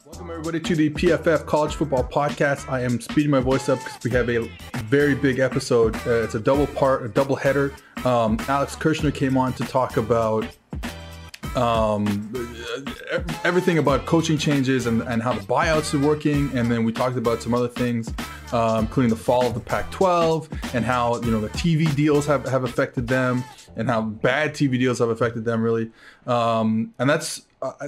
Welcome everybody to the PFF College Football Podcast. I am speeding my voice up because we have a very big episode. It's a double header. Alex Kirshner came on to talk about everything about coaching changes and how the buyouts are working. And then we talked about some other things, including the fall of the Pac-12 and how, the TV deals have affected them and how bad TV deals have affected them, really. And that's,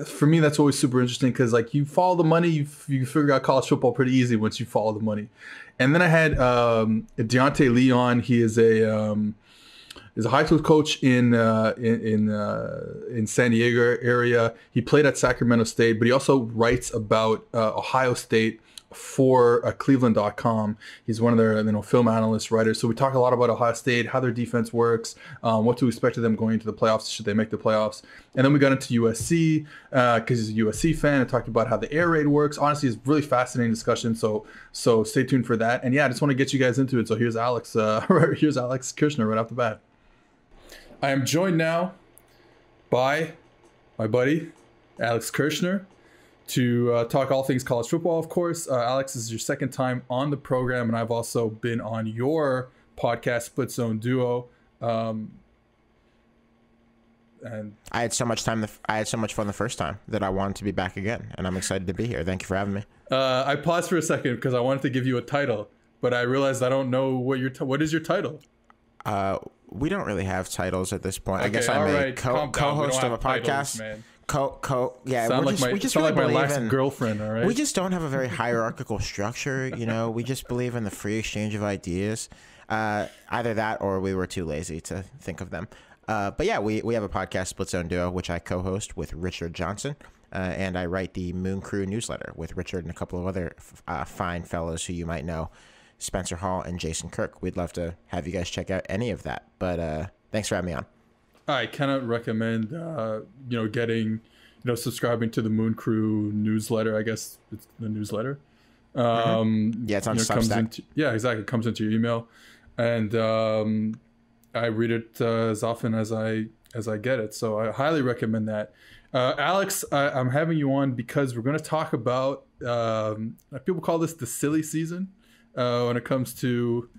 for me, that's always super interesting because, like, you follow the money, you figure out college football pretty easy once you follow the money. And then I had Diante Lee on. He is a high school coach in San Diego area. He played at Sacramento State, but he also writes about Ohio State for Cleveland.com. He's one of their film analyst writers. So we talk a lot about Ohio State, how their defense works, what to expect of them going into the playoffs, should they make the playoffs. And then we got into USC because he's a USC fan and talked about how the air raid works. Honestly, it's a really fascinating discussion. So stay tuned for that. And yeah, I just want to get you guys into it. So here's Alex. Here's Alex Kirshner right off the bat. I am joined now by my buddy Alex Kirshner to talk all things college football, of course. Alex, this is your second time on the program, and I've also been on your podcast, Split Zone Duo. And I had so much fun the first time that I wanted to be back again, and I'm excited to be here. Thank you for having me. I paused for a second because I wanted to give you a title, but I realized I don't know what is your title. We don't really have titles at this point. Okay, I guess I'm a co-host of a podcast. Titles, yeah, sound we just like really my last in, girlfriend. All right. We just don't have a very hierarchical structure. We just believe in the free exchange of ideas. Either that, or we were too lazy to think of them. But yeah, we have a podcast, Split Zone Duo, which I co-host with Richard Johnson, and I write the Moon Crew newsletter with Richard and a couple of other fine fellows who you might know, Spencer Hall and Jason Kirk. We'd love to have you guys check out any of that. But thanks for having me on. I cannot recommend, getting, subscribing to the Moon Crew newsletter. I guess it's the newsletter. Yeah, it's on Substack. Yeah, exactly. It comes into your email, and I read it as often as I get it. So I highly recommend that. Alex, I'm having you on because we're going to talk about people call this the silly season when it comes to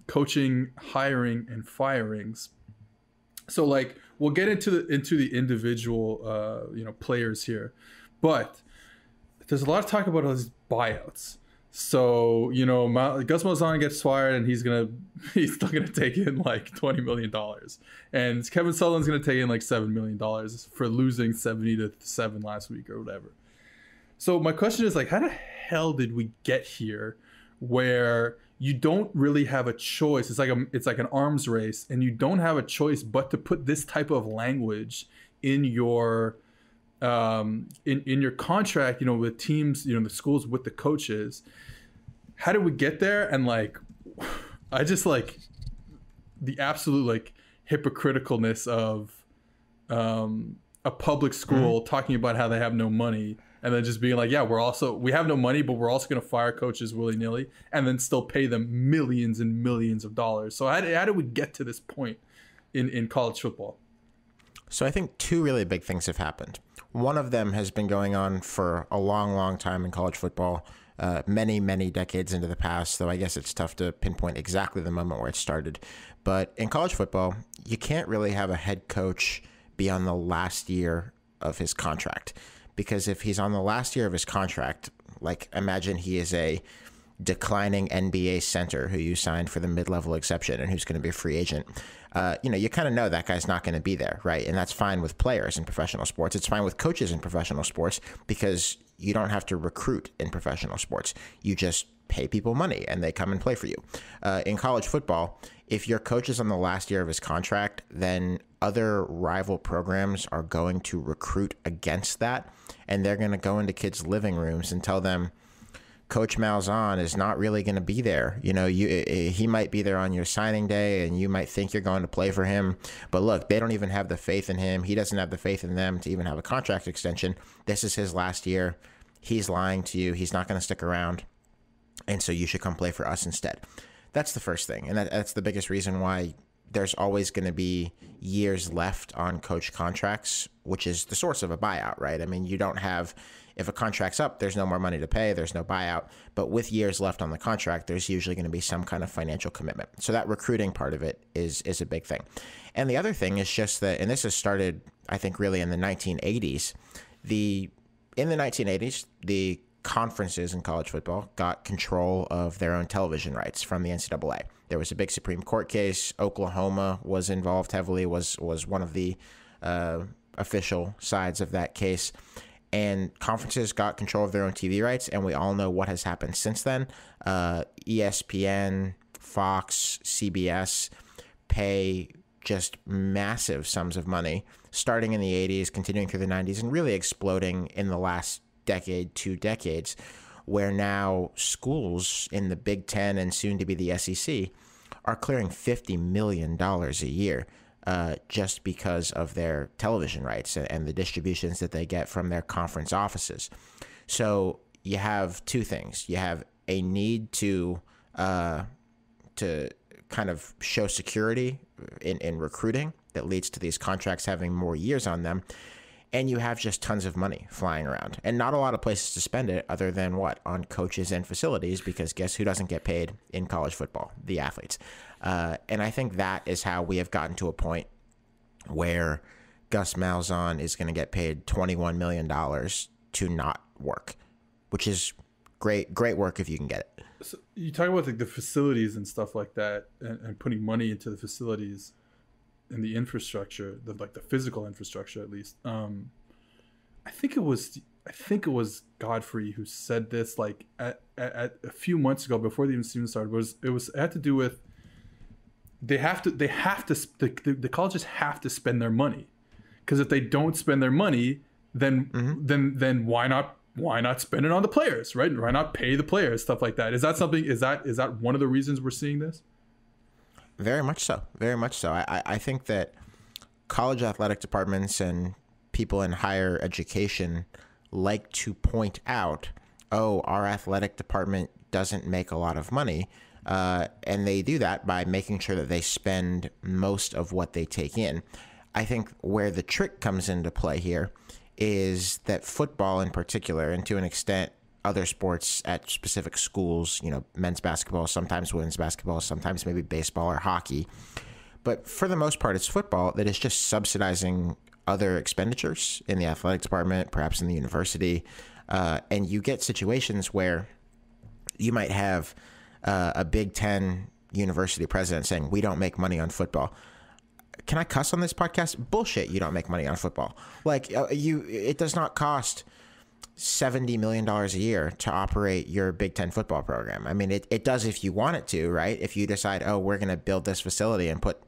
coaching, hiring, and firings. So, like, we'll get into the individual players here, but there's a lot of talk about all these buyouts. So, Gus Malzahn gets fired and he's still gonna take in like $20 million, and Kevin Sutherland's gonna take in like $7 million for losing 70-7 last week or whatever. So my question is, like, how the hell did we get here where you don't really have a choice? It's like an arms race, and you don't have a choice but to put this type of language in your in your contract, with teams, the schools, with the coaches. How did we get there? And like, I just like the absolute like hypocriticalness of a public school talking about how they have no money, and then just being like, yeah, we have no money, but we're also going to fire coaches willy-nilly and then still pay them millions and millions of dollars. So how did we get to this point in college football? So I think two really big things have happened. One of them has been going on for a long, long time in college football, many, many decades into the past, though I guess it's tough to pinpoint exactly the moment where it started. But in college football, you can't really have a head coach be on the last year of his contract. Because if he's on the last year of his contract, like, imagine he is a declining NBA center who you signed for the mid-level exception and who's going to be a free agent. You kind of know that guy's not going to be there, right? And that's fine with players in professional sports. It's fine with coaches in professional sports because you don't have to recruit in professional sports. You just pay people money and they come and play for you. In college football, if your coach is on the last year of his contract, then other rival programs are going to recruit against that, and they're going to go into kids' living rooms and tell them, Coach Malzahn is not really going to be there. He might be there on your signing day, and you might think you're going to play for him. But look, they don't even have the faith in him. He doesn't have the faith in them to even have a contract extension. This is his last year. He's lying to you. He's not going to stick around. And so you should come play for us instead. That's the first thing. And that's the biggest reason why there's always going to be years left on coach contracts, which is the source of a buyout, right? I mean, you don't have, if a contract's up, there's no more money to pay, there's no buyout. But with years left on the contract, there's usually going to be some kind of financial commitment. So that recruiting part of it is a big thing. And the other thing is just that, and this has started, I think, really in the 1980s. In the 1980s, the conferences in college football got control of their own television rights from the NCAA. There was a big Supreme Court case. Oklahoma was involved heavily, was one of the official sides of that case. And conferences got control of their own TV rights, and we all know what has happened since then. ESPN, Fox, CBS pay just massive sums of money, starting in the 80s, continuing through the 90s, and really exploding in the last decade, 2 decades, where now schools in the Big Ten and soon to be the SEC are clearing $50 million a year just because of their television rights and the distributions that they get from their conference offices. So you have 2 things. You have a need to kind of show security in recruiting that leads to these contracts having more years on them. And you have just tons of money flying around and not a lot of places to spend it other than what? On coaches and facilities, because guess who doesn't get paid in college football? The athletes. And I think that is how we have gotten to a point where Gus Malzahn is going to get paid $21 million to not work, which is great work if you can get it. So you talk about like the facilities and stuff like that and putting money into the facilities and the infrastructure, the physical infrastructure, at least. I think it was Godfrey who said this like at a few months ago before the season started. It had to do with the colleges have to spend their money, because if they don't spend their money, then why not spend it on the players, right? Why not pay the players, stuff like that? Is that one of the reasons we're seeing this? Very much so. Very much so. I think that college athletic departments and people in higher education like to point out, oh, our athletic department doesn't make a lot of money. And they do that by making sure that they spend most of what they take in. I think where the trick comes into play here is that football in particular, and to an extent other sports at specific schools, men's basketball, sometimes women's basketball, sometimes maybe baseball or hockey. But for the most part, it's football that is just subsidizing other expenditures in the athletic department, perhaps in the university. And you get situations where you might have a Big Ten university president saying, we don't make money on football. Can I cuss on this podcast? Bullshit, you don't make money on football. It does not cost $70 million a year to operate your Big Ten football program. I mean, it does if you want it to, right? If you decide, oh, we're going to build this facility and put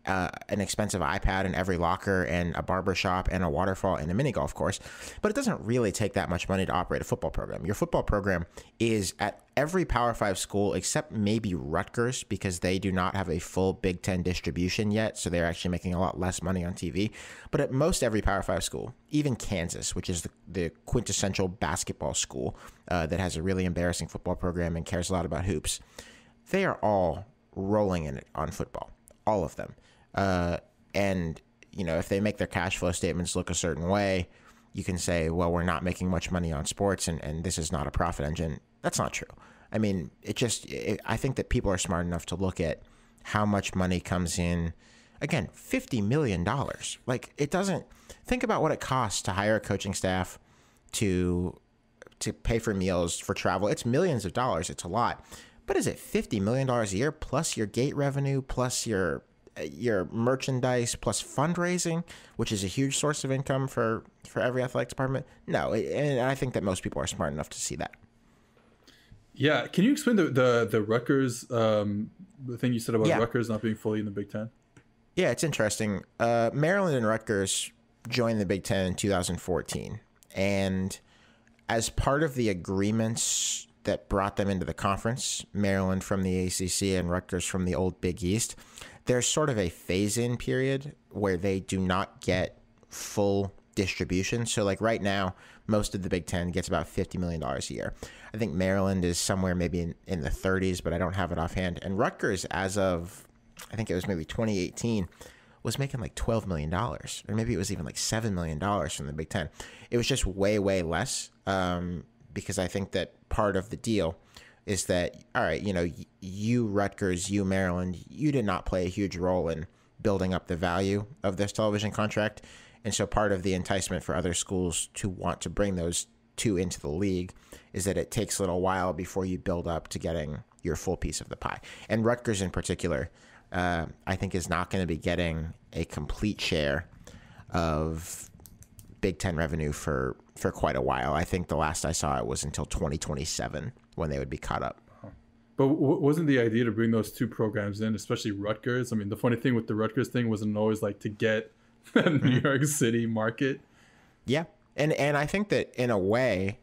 an expensive iPad in every locker and a barber shop and a waterfall and a mini golf course. But it doesn't really take that much money to operate a football program. Your football program is at every Power 5 school except maybe Rutgers, because they do not have a full Big Ten distribution yet. So they're actually making a lot less money on TV. But at most every Power 5 school, even Kansas, which is the quintessential basketball school that has a really embarrassing football program and cares a lot about hoops, they are all rolling in it on football, all of them. And, if they make their cash flow statements look a certain way, you can say, well, we're not making much money on sports and this is not a profit engine. That's not true. I mean, I think that people are smart enough to look at how much money comes in. Again, $50 million. Think about what it costs to hire a coaching staff, to pay for meals, for travel. It's millions of dollars. It's a lot. But is it $50 million a year plus your gate revenue, plus your merchandise, plus fundraising, which is a huge source of income for every athletic department? No, and I think that most people are smart enough to see that. Yeah, can you explain the Rutgers, the thing you said about Rutgers not being fully in the Big Ten? Yeah, it's interesting. Maryland and Rutgers joined the Big Ten in 2014, and as part of the agreements that brought them into the conference, Maryland from the ACC and Rutgers from the old Big East, there's sort of a phase-in period where they do not get full distribution. So right now, most of the Big Ten gets about $50 million a year. I think Maryland is somewhere maybe in the 30s, but I don't have it offhand. And Rutgers, as of I think it was maybe 2018, was making like $12 million, or maybe it was even like $7 million from the Big Ten. It was just way, way less, because I think that part of the deal is that, all right, you know, you Rutgers, you Maryland, you did not play a huge role in building up the value of this television contract. And so part of the enticement for other schools to want to bring those two into the league is that it takes a little while before you build up to getting your full piece of the pie. And Rutgers in particular, I think is not going to be getting a complete share of Big Ten revenue for quite a while. I think the last I saw it was until 2027 when they would be caught up. But wasn't the idea to bring those two programs in, especially Rutgers? I mean, the funny thing with the Rutgers thing wasn't always like to get the New York City market. Yeah. And I think that in a way,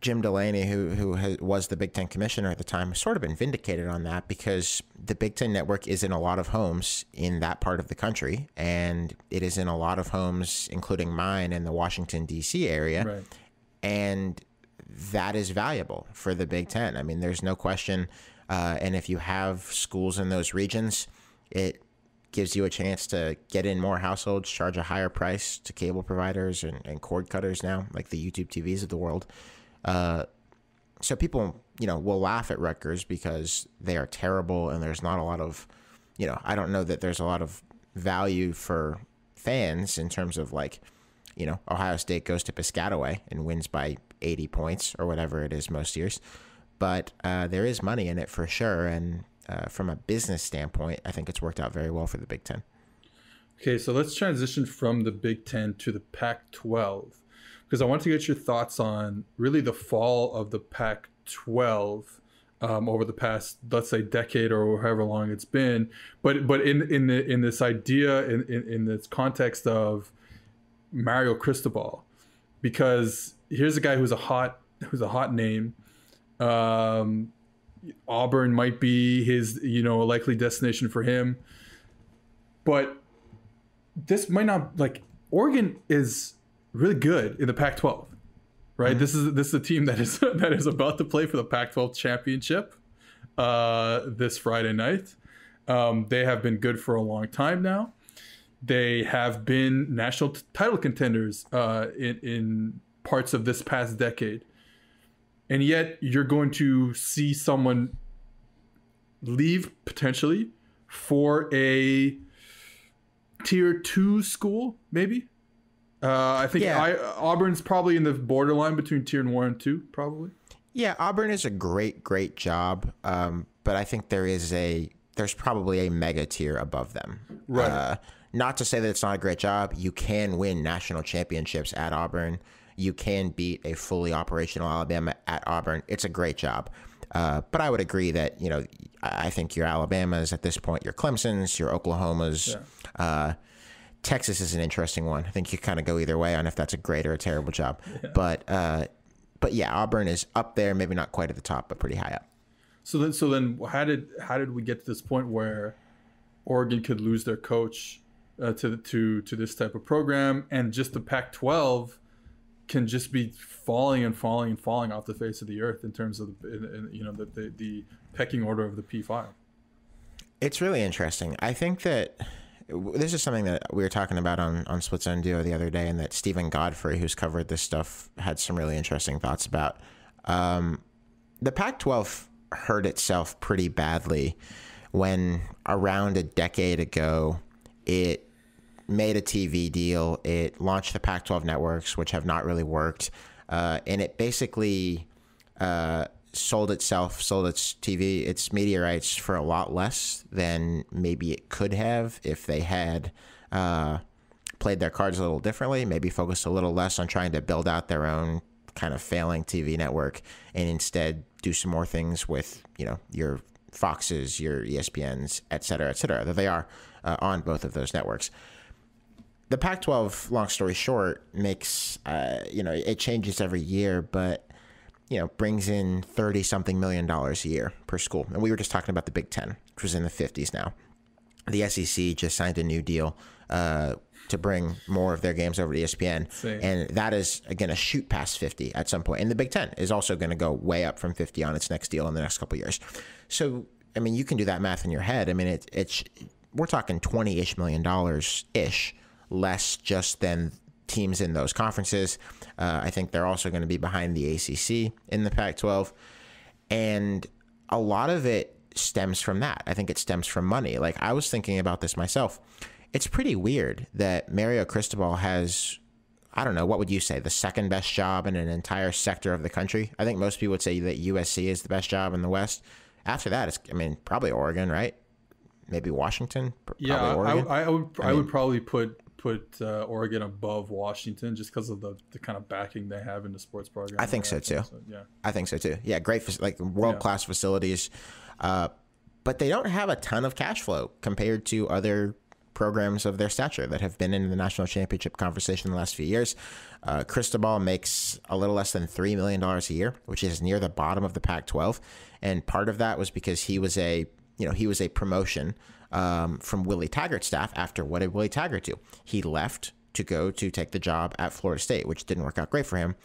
Jim Delaney, who was the Big Ten commissioner at the time, has sort of been vindicated on that, because the Big Ten network is in a lot of homes in that part of the country, and it is in a lot of homes, including mine, in the Washington, D.C. area. Right. And that is valuable for the Big Ten. I mean, there's no question. And if you have schools in those regions, it gives you a chance to get in more households, charge a higher price to cable providers and cord cutters now, like the YouTube TVs of the world. So people, you know, will laugh at Rutgers because they are terrible, and there's not a lot of, you know, I don't know that there's a lot of value for fans in terms of, like, you know, Ohio State goes to Piscataway and wins by 80 points or whatever it is most years. But there is money in it for sure. And from a business standpoint, I think it's worked out very well for the Big Ten. Okay, so let's transition from the Big Ten to the Pac-12, because I want to get your thoughts on really the fall of the Pac-12 over the past, let's say, decade or however long it's been. But in this idea, in this context of Mario Cristobal, because here's a guy who's a hot name. Auburn might be his, you know, a likely destination for him, but this might not, like, Oregon is really good in the Pac-12, right? Mm-hmm. This is a team that is about to play for the Pac-12 championship this Friday night. They have been good for a long time now. They have been national title contenders in parts of this past decade. And yet you're going to see someone leave potentially for a tier 2 school, maybe. I think Auburn's probably in the borderline between tier 1 and 2, probably. Yeah, Auburn is a great job. But I think there's probably a mega tier above them. Right. Not to say that it's not a great job. You can win national championships at Auburn. You can beat a fully operational Alabama at Auburn. It's a great job. But I would agree that, you know, I think your Alabamas at this point, your Clemsons, your Oklahomas, Texas is an interesting one. I think you kind of go either way on if that's a great or a terrible job. Yeah. But yeah, Auburn is up there, maybe not quite at the top, but pretty high up. So then how did we get to this point where Oregon could lose their coach to this type of program, and just the Pac-12 can just be falling off the face of the earth in terms of the pecking order of the P5? It's really interesting. I think that this is something that we were talking about on Split Zone Duo the other day, and that Stephen Godfrey, who's covered this stuff, had some really interesting thoughts about. The Pac-12 hurt itself pretty badly when around a decade ago it made a TV deal. It launched the Pac-12 networks, which have not really worked. And it basically sold its TV, its media rights for a lot less than maybe it could have if they had played their cards a little differently, maybe focused a little less on trying to build out their own kind of failing TV network, and instead do some more things with, you know, your Foxes, your ESPNs, et cetera, that they are on both of those networks. The Pac-12, long story short, makes, it changes every year, but, brings in $30-something million a year per school. And we were just talking about the Big Ten, which was in the 50s now. The SEC just signed a new deal to bring more of their games over to ESPN. Same. And that is going to shoot past 50 at some point. And the Big Ten is also going to go way up from 50 on its next deal in the next couple of years. So I mean, you can do that math in your head. I mean, it's we're talking $20-ish million ish less just than teams in those conferences. I think they're also going to be behind the ACC in the Pac-12. And a lot of it stems from that. I think it stems from money. Like, I was thinking about this myself. It's pretty weird that Mario Cristobal has, I don't know, what would you say, the second best job in an entire sector of the country? I think most people would say that USC is the best job in the West. After that, it's, I mean, probably Oregon, right? Maybe Washington. Yeah, Oregon. I would probably put Oregon above Washington just because of the kind of backing they have in the sports program. I think so too. Yeah, I think so too. Yeah, great, like world-class facilities, but they don't have a ton of cash flow compared to other programs of their stature that have been in the national championship conversation in the last few years. Cristobal makes a little less than $3 million a year, which is near the bottom of the Pac-12, and part of that was because he was a promotion from Willie Taggart's staff. After what did Willie Taggart do? He left to go to take the job at Florida State, which didn't work out great for him.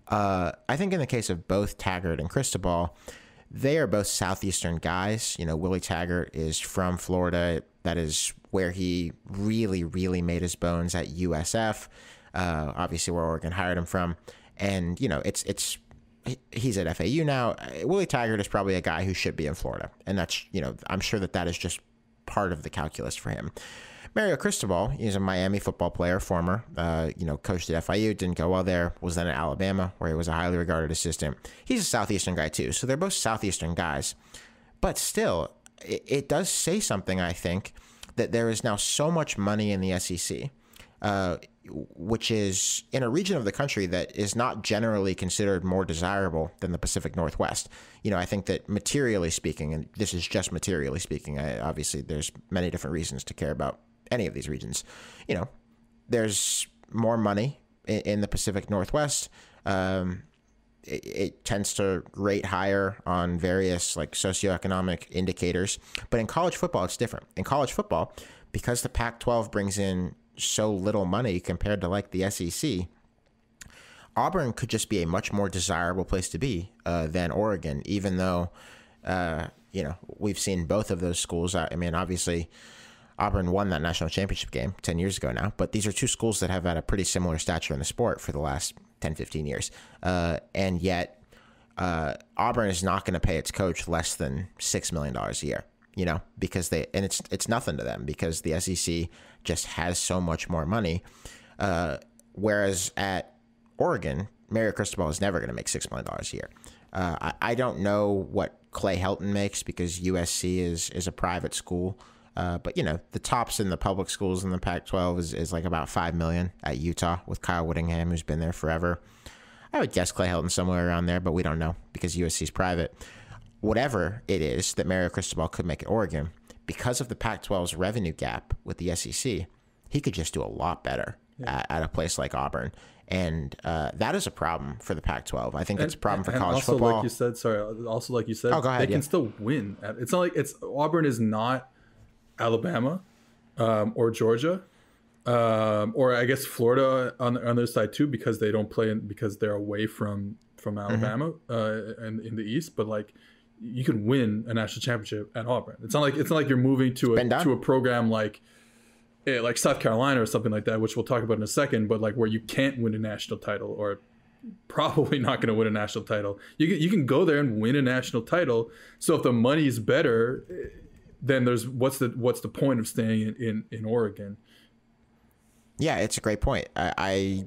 I think in the case of both Taggart and Cristobal, they are both Southeastern guys. You know, Willie Taggart is from Florida. That is where he really, really made his bones at USF, obviously where Oregon hired him from. And, you know, he's at FAU now. Willie Taggart is probably a guy who should be in Florida. And that's, you know, I'm sure that is just part of the calculus for him. Mario Cristobal, he's a Miami football player, former, coached at FIU, didn't go well there, was then at Alabama, where he was a highly regarded assistant. He's a Southeastern guy too, so they're both Southeastern guys. But still, it does say something, I think, that there is now so much money in the SEC, which is in a region of the country that is not generally considered more desirable than the Pacific Northwest. You know, I think that materially speaking, and this is just materially speaking, obviously there's many different reasons to care about any of these regions. You know, there's more money in the Pacific Northwest. It tends to rate higher on various like socioeconomic indicators. But in college football, it's different. In college football, because the Pac-12 brings in so little money compared to like the SEC, Auburn could just be a much more desirable place to be than Oregon, even though, we've seen both of those schools. I mean, obviously, Auburn won that national championship game 10 years ago now, but these are two schools that have had a pretty similar stature in the sport for the last 10, 15 years. And yet Auburn is not going to pay its coach less than $6 million a year, you know, because it's nothing to them because the SEC just has so much more money. Whereas at Oregon, Mario Cristobal is never going to make $6 million a year. I don't know what Clay Helton makes because USC is a private school. But, you know, the tops in the public schools in the Pac-12 is like about $5 million at Utah with Kyle Whittingham, who's been there forever. I would guess Clay Helton somewhere around there, but we don't know because USC is private. Whatever it is that Mario Cristobal could make at Oregon, because of the Pac-12's revenue gap with the SEC, he could just do a lot better at a place like Auburn. And that is a problem for the Pac-12. I think it's a problem for college football. Like you said, Oh, go ahead, they can still win. It's not like Auburn is not Alabama or Georgia or I guess Florida on the other side too because they don't play because they're away from Alabama and in the East, but like you can win a national championship at Auburn. It's not like you're moving to a program like South Carolina or something like that, which we'll talk about in a second, but like where you can't win a national title or probably not going to win a national title. You can go there and win a national title. So if the money's better, then there's what's the point of staying in Oregon? Yeah, it's a great point. I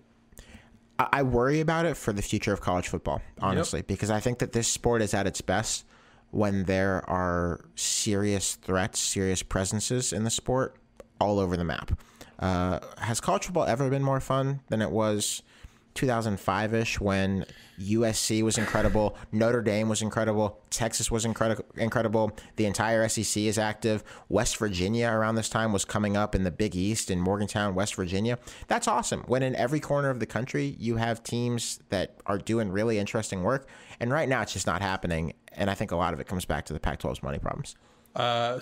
worry about it for the future of college football, honestly, because I think that this sport is at its best when there are serious threats, serious presences in the sport all over the map. Has college football ever been more fun than it was 2005-ish when USC was incredible, Notre Dame was incredible, Texas was incredible, the entire SEC is active, West Virginia around this time was coming up in the Big East in Morgantown, West Virginia. That's awesome. When in every corner of the country you have teams that are doing really interesting work, and right now it's just not happening, and I think a lot of it comes back to the Pac-12's money problems.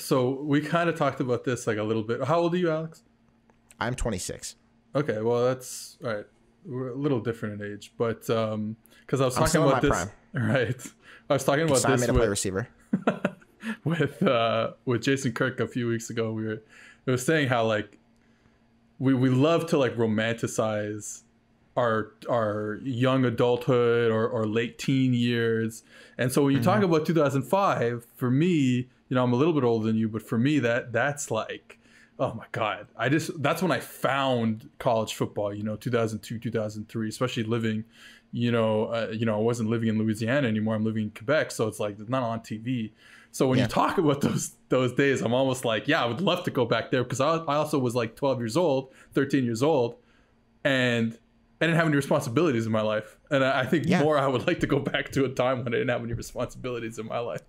So we kind of talked about this like a little bit. How old are you, Alex? I'm 26. Okay, well that's all right. We're a little different in age, but because I was talking about this, prime. right? I was talking about this. To play receiver. with Jason Kirk a few weeks ago. We were saying how like we love to like romanticize our young adulthood or late teen years. And so when you talk about 2005, for me, I'm a little bit older than you, but for me that's like, oh my God, that's when I found college football, 2002, 2003, especially living, I wasn't living in Louisiana anymore. I'm living in Quebec. So it's like, it's not on TV. So when you talk about those days, I'm almost like, yeah, I would love to go back there, because I also was like 13 years old, and I didn't have any responsibilities in my life. And I think more I would like to go back to a time when I didn't have any responsibilities in my life.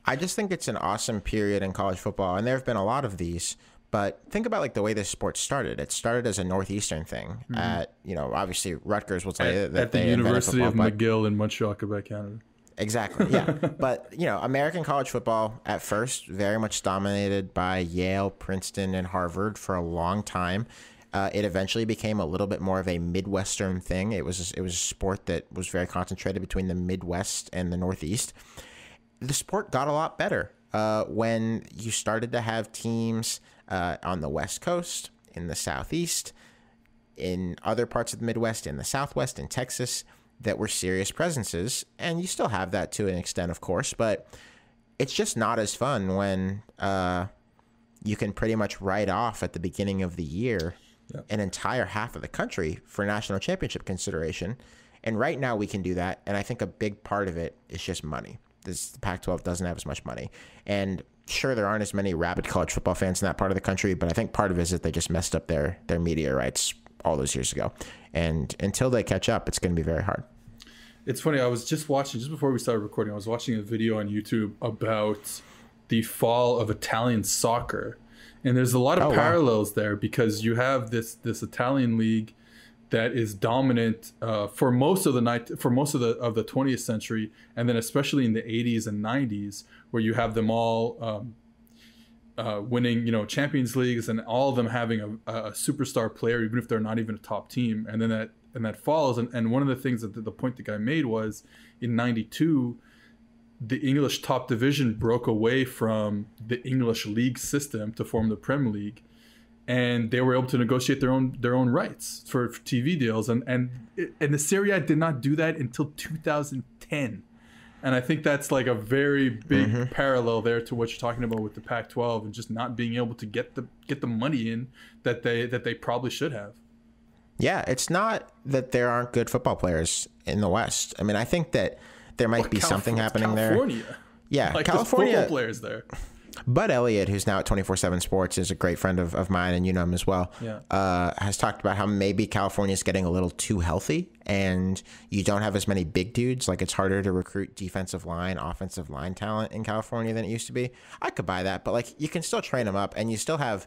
I just think it's an awesome period in college football, and there have been a lot of these. But think about like the way this sport started. It started as a Northeastern thing. At obviously Rutgers will tell you that at the University of McGill in Montreal, Quebec, Canada. Exactly, yeah. But American college football at first very much dominated by Yale, Princeton, and Harvard for a long time. It eventually became a little bit more of a Midwestern thing. It was a sport that was very concentrated between the Midwest and the Northeast. The sport got a lot better when you started to have teams on the West Coast, in the Southeast, in other parts of the Midwest, in the Southwest, in Texas, that were serious presences. And you still have that to an extent, of course, but it's just not as fun when you can pretty much write off at the beginning of the year an entire half of the country for national championship consideration. And right now we can do that. And I think a big part of it is just money. The Pac-12 doesn't have as much money. And sure, there aren't as many rabid college football fans in that part of the country, but I think part of it is that they just messed up their media rights all those years ago. And until they catch up, it's going to be very hard. It's funny. I was just before we started recording, I was watching a video on YouTube about the fall of Italian soccer. And there's a lot of parallels there, because you have this Italian league that is dominant for most of the 20th century, and then especially in the 80s and 90s, where you have them all winning, Champions Leagues, and all of them having a superstar player, even if they're not even a top team. And then that falls. And one of the things that the point the guy made was, in 92, the English top division broke away from the English league system to form the Premier League. And they were able to negotiate their own rights for TV deals, and the Serie A did not do that until 2010, and I think that's like a very big parallel there to what you're talking about with the Pac-12 and just not being able to get the money in that they probably should have. Yeah, it's not that there aren't good football players in the West. I mean, I think that there might be something happening California. There. Yeah, like California football players there. Bud Elliott, who's now at 24/7 Sports, is a great friend of mine, and you know him as well, has talked about how maybe California is getting a little too healthy, and you don't have as many big dudes. Like, it's harder to recruit defensive line, offensive line talent in California than it used to be. I could buy that, but like, you can still train them up, and you still have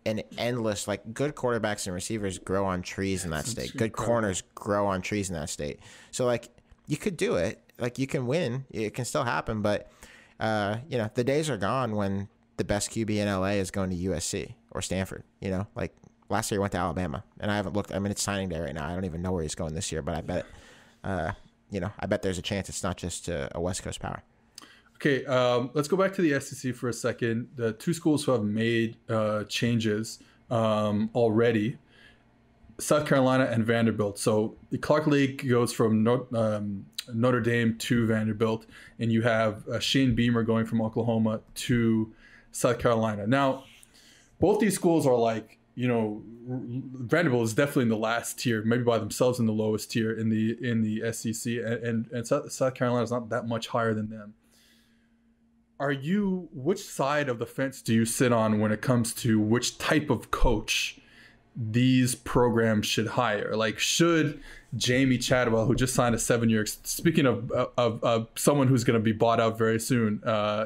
an endless, like, good quarterbacks and receivers grow on trees in that state. Good corners grow on trees in that state. So, like, you could do it. Like, you can win. It can still happen, but the days are gone when the best QB in LA is going to USC or Stanford. Like last year he went to Alabama, and I haven't looked. I mean, it's signing day right now. I don't even know where he's going this year, but I bet, I bet there's a chance it's not just a West Coast power. Okay, let's go back to the SEC for a second. The two schools who have made changes already, South Carolina and Vanderbilt. So the Clark Lake goes from Notre Dame to Vanderbilt, and you have Shane Beamer going from Oklahoma to South Carolina. Now, both these schools are like, Vanderbilt is definitely in the last tier, maybe by themselves in the lowest tier in the SEC, and South Carolina is not that much higher than them. Which side of the fence do you sit on when it comes to which type of coach these programs should hire? Like, should Jamie Chadwell, who just signed a 7-year, speaking of someone who's going to be bought out very soon,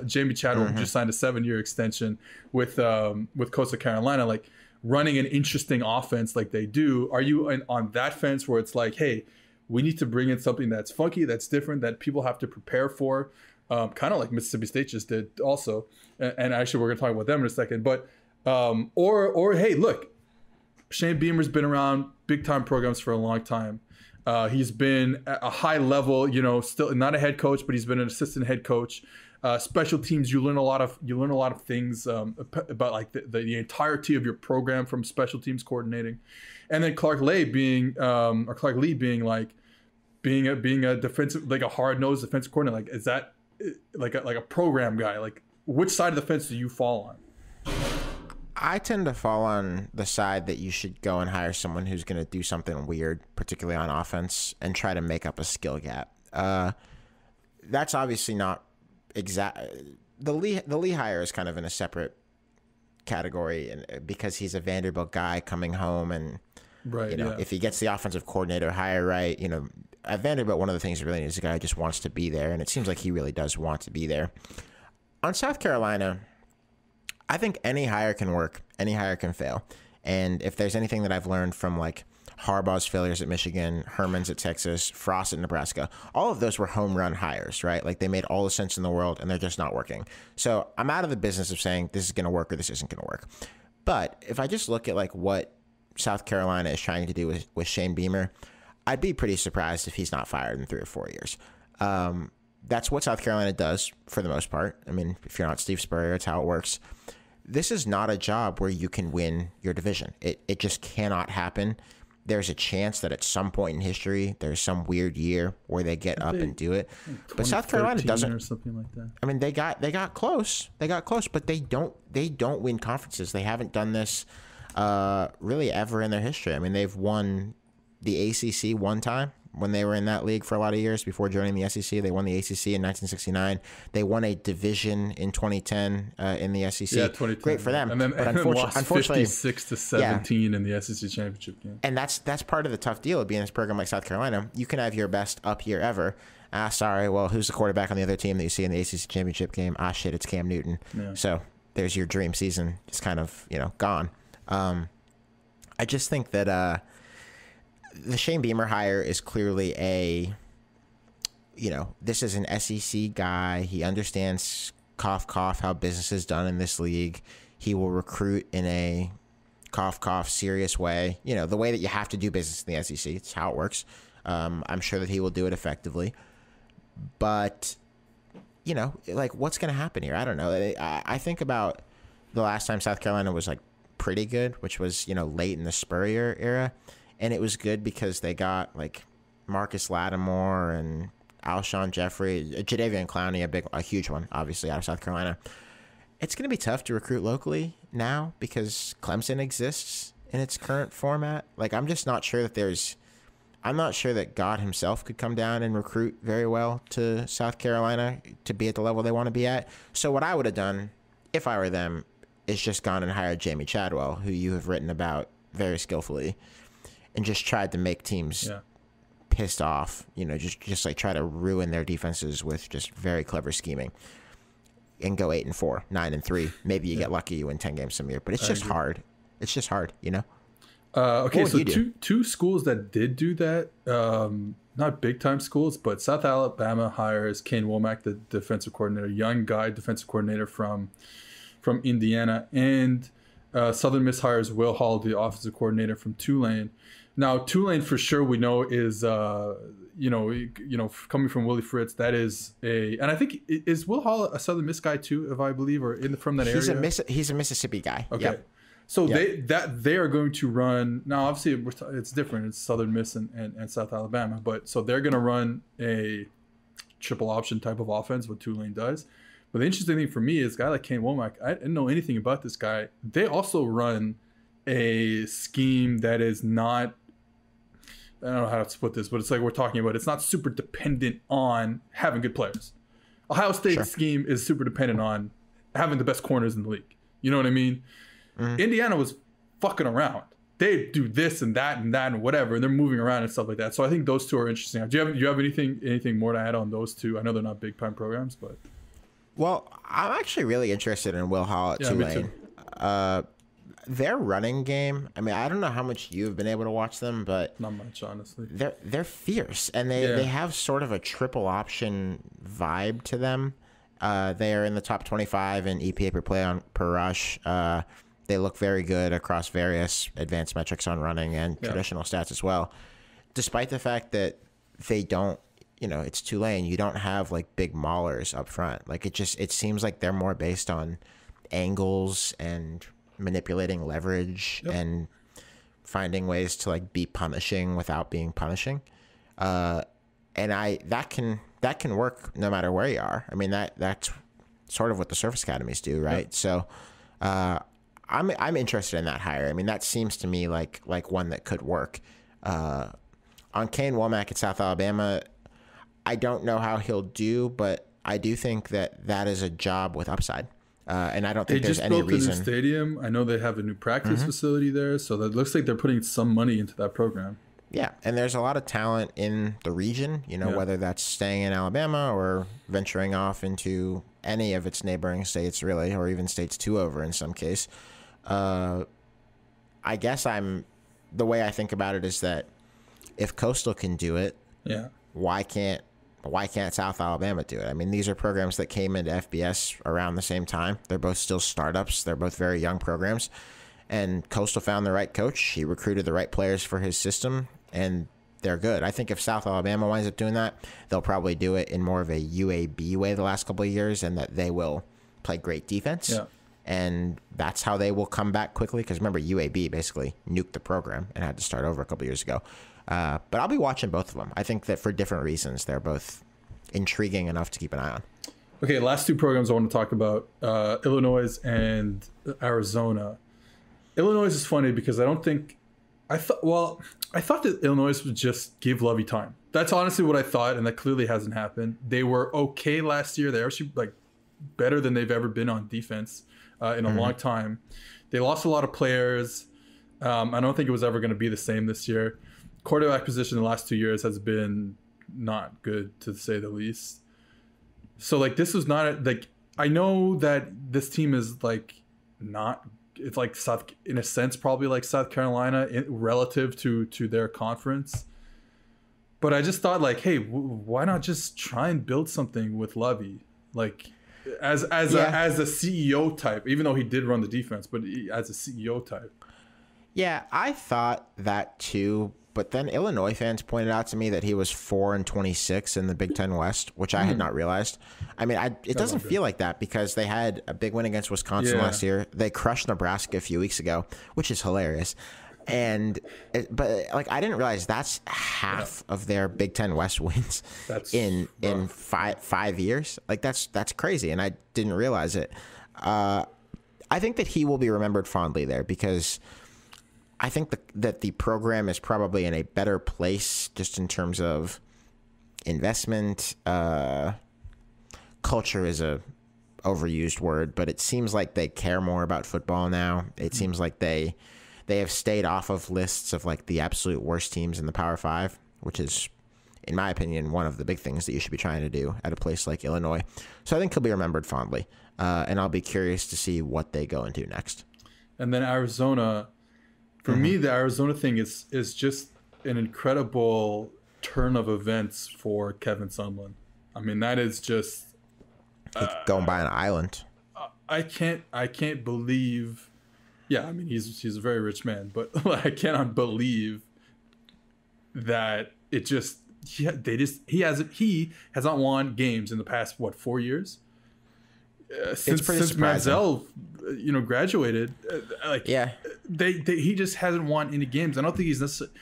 Jamie Chadwell who just signed a 7-year extension with Coastal Carolina, like running an interesting offense like they do. Are you on that fence where it's like, hey, we need to bring in something that's funky, that's different, that people have to prepare for, kind of like Mississippi State just did also, and actually we're going to talk about them in a second, but or hey, look, Shane Beamer's been around big time programs for a long time. He's been at a high level, still not a head coach, but he's been an assistant head coach. Special teams, you learn a lot of things about like the entirety of your program from special teams coordinating, and then Clark Lee being a defensive, like a hard-nosed defensive coordinator. Like, is that like a program guy? Like, which side of the fence do you fall on? I tend to fall on the side that you should go and hire someone who's going to do something weird, particularly on offense, and try to make up a skill gap. That's obviously not exact. The Lee hire is kind of in a separate category, and because he's a Vanderbilt guy coming home, and right, if he gets the offensive coordinator hire right, at Vanderbilt, one of the things he really needs is a guy who just wants to be there, and it seems like he really does want to be there. On South Carolina, I think any hire can work, any hire can fail. And if there's anything that I've learned from like Harbaugh's failures at Michigan, Herman's at Texas, Frost at Nebraska, all of those were home run hires, right? Like they made all the sense in the world and they're just not working. So I'm out of the business of saying this is going to work or this isn't going to work. But if I just look at like what South Carolina is trying to do with Shane Beamer, I'd be pretty surprised if he's not fired in 3 or 4 years. That's what South Carolina does for the most part. I mean, if you're not Steve Spurrier, it's how it works. This is not a job where you can win your division. It just cannot happen. There's a chance that at some point in history, there's some weird year where they get up and do it. But South Carolina doesn't, or something like that. I mean, they got close. They got close, but they don't win conferences. They haven't done this really ever in their history. I mean, they've won the ACC one time when they were in that league for a lot of years before joining the SEC. They won the ACC in 1969. They won a division in 2010 in the SEC. Yeah, 2010. Great for them. And then, unfortunately, 56-17 in the SEC championship game. And that's part of the tough deal of being in this program like South Carolina. You can have your best up year ever. Sorry, well, who's the quarterback on the other team that you see in the ACC championship game? Shit, it's Cam Newton. Yeah. So there's your dream season. It's kind of, gone. I just think that the Shane Beamer hire is clearly this is an SEC guy. He understands cough, how business is done in this league. He will recruit in a cough, serious way. The way that you have to do business in the SEC. It's how it works. I'm sure that he will do it effectively. But, like what's going to happen here? I don't know. I think about the last time South Carolina was like pretty good, which was, late in the Spurrier era. And it was good because they got like Marcus Lattimore and Alshon Jeffrey, Jadeveon Clowney, a huge one, obviously out of South Carolina. It's going to be tough to recruit locally now because Clemson exists in its current format. Like I'm not sure that God himself could come down and recruit very well to South Carolina to be at the level they want to be at. So what I would have done if I were them is just gone and hired Jamie Chadwell, who you have written about very skillfully, and just tried to make teams pissed off, just like try to ruin their defenses with just very clever scheming and go 8-4, 9-3. Maybe you get lucky, you win 10 games some year, but it's just hard. It's just hard, Okay, so two schools that did do that, not big time schools, but South Alabama hires Kane Womack, the defensive coordinator, young guy, defensive coordinator from Indiana, and Southern Miss hires Will Hall, the offensive coordinator from Tulane. Now, Tulane for sure we know is coming from Willie Fritz. That is and I think is Will Hall a Southern Miss guy too, if I believe, or from that area. He's a Mississippi guy. Okay, yep. So they are going to run now. Obviously, it's different. It's Southern Miss and South Alabama, but so they're going to run a triple option type of offense, what Tulane does. But the interesting thing for me is a guy like Kane Womack. I didn't know anything about this guy. They also run a scheme that is not, I don't know how to put this, but it's like we're talking about, it's not super dependent on having good players. Ohio State's scheme is super dependent on having the best corners in the league. You know what I mean? Mm-hmm. Indiana was fucking around. They do this and that and whatever, and they're moving around and stuff like that. So I think those two are interesting. Do you have anything more to add on those two? I know they're not big time programs, but. Well, I'm actually really interested in Will Hall at Tulane. Their running game, I mean, I don't know how much you've been able to watch them, but not much, honestly. They're fierce, and they have sort of a triple option vibe to them. They are in the top 25 in EPA per play per rush. They look very good across various advanced metrics on running and traditional stats as well. despite the fact that they don't, it's Tulane, you don't have like big maulers up front. Like it seems like they're more based on angles and manipulating leverage and finding ways to like be punishing without being punishing. And that can work no matter where you are. I mean, that's sort of what the Surface Academies do, right? Yep. So I'm interested in that hire. I mean, that seems to me like one that could work. On Kane Womack at South Alabama, I don't know how he'll do, but I do think that is a job with upside. And I don't think there's any reason. They just built a new stadium. I know they have a new practice facility there, so that looks like they're putting some money into that program. Yeah, and there's a lot of talent in the region, whether that's staying in Alabama or venturing off into any of its neighboring states, really, or even states 2 over in some case. I guess the way I think about it is that if Coastal can do it, why can't South Alabama do it? I mean, these are programs that came into FBS around the same time. They're both still startups. They're both very young programs. And Coastal found the right coach. He recruited the right players for his system, and they're good. I think if South Alabama winds up doing that, they'll probably do it in more of a UAB way the last couple of years, and that they will play great defense. Yeah. And that's how they will come back quickly. Because remember, UAB basically nuked the program and had to start over a couple of years ago. But I'll be watching both of them. I think that for different reasons, they're both intriguing enough to keep an eye on. Okay, last 2 programs I want to talk about, Illinois and Arizona. Illinois is funny because I thought that Illinois would just give Lovie time. That's honestly what I thought, and that clearly hasn't happened. They were okay last year. They're actually like better than they've ever been on defense in a long time. They lost a lot of players. I don't think it was ever going to be the same this year. Quarterback position in the last 2 years has been not good, to say the least. So like this was not like, I know that this team is like not, it's like in a sense probably like South Carolina relative to their conference, but I just thought like, hey, why not just try and build something with Lovie, like as a CEO type, even though he did run the defense, but as a CEO type. Yeah, I thought that too. But then Illinois fans pointed out to me that he was 4-26 in the Big Ten West, which I had not realized. I mean, it doesn't feel like that because they had a big win against Wisconsin last year. They crushed Nebraska a few weeks ago, which is hilarious. But like I didn't realize that's half of their Big Ten West wins in 5 years. Like that's crazy, and I didn't realize it. I think that he will be remembered fondly there because I think that the program is probably in a better place just in terms of investment. Culture is a overused word, but it seems like they care more about football now. It seems like they have stayed off of lists of like the absolute worst teams in the Power 5, which is, in my opinion, one of the big things that you should be trying to do at a place like Illinois. So I think he'll be remembered fondly, and I'll be curious to see what they go into next. And then Arizona. For me, the Arizona thing is just an incredible turn of events for Kevin Sumlin. I mean, that is just going by an island. I can't believe. Yeah, I mean, he's a very rich man, but I cannot believe that it just he has not won games in the past 4 years. Since Manziel, graduated, he just hasn't won any games. I don't think he's necessarily.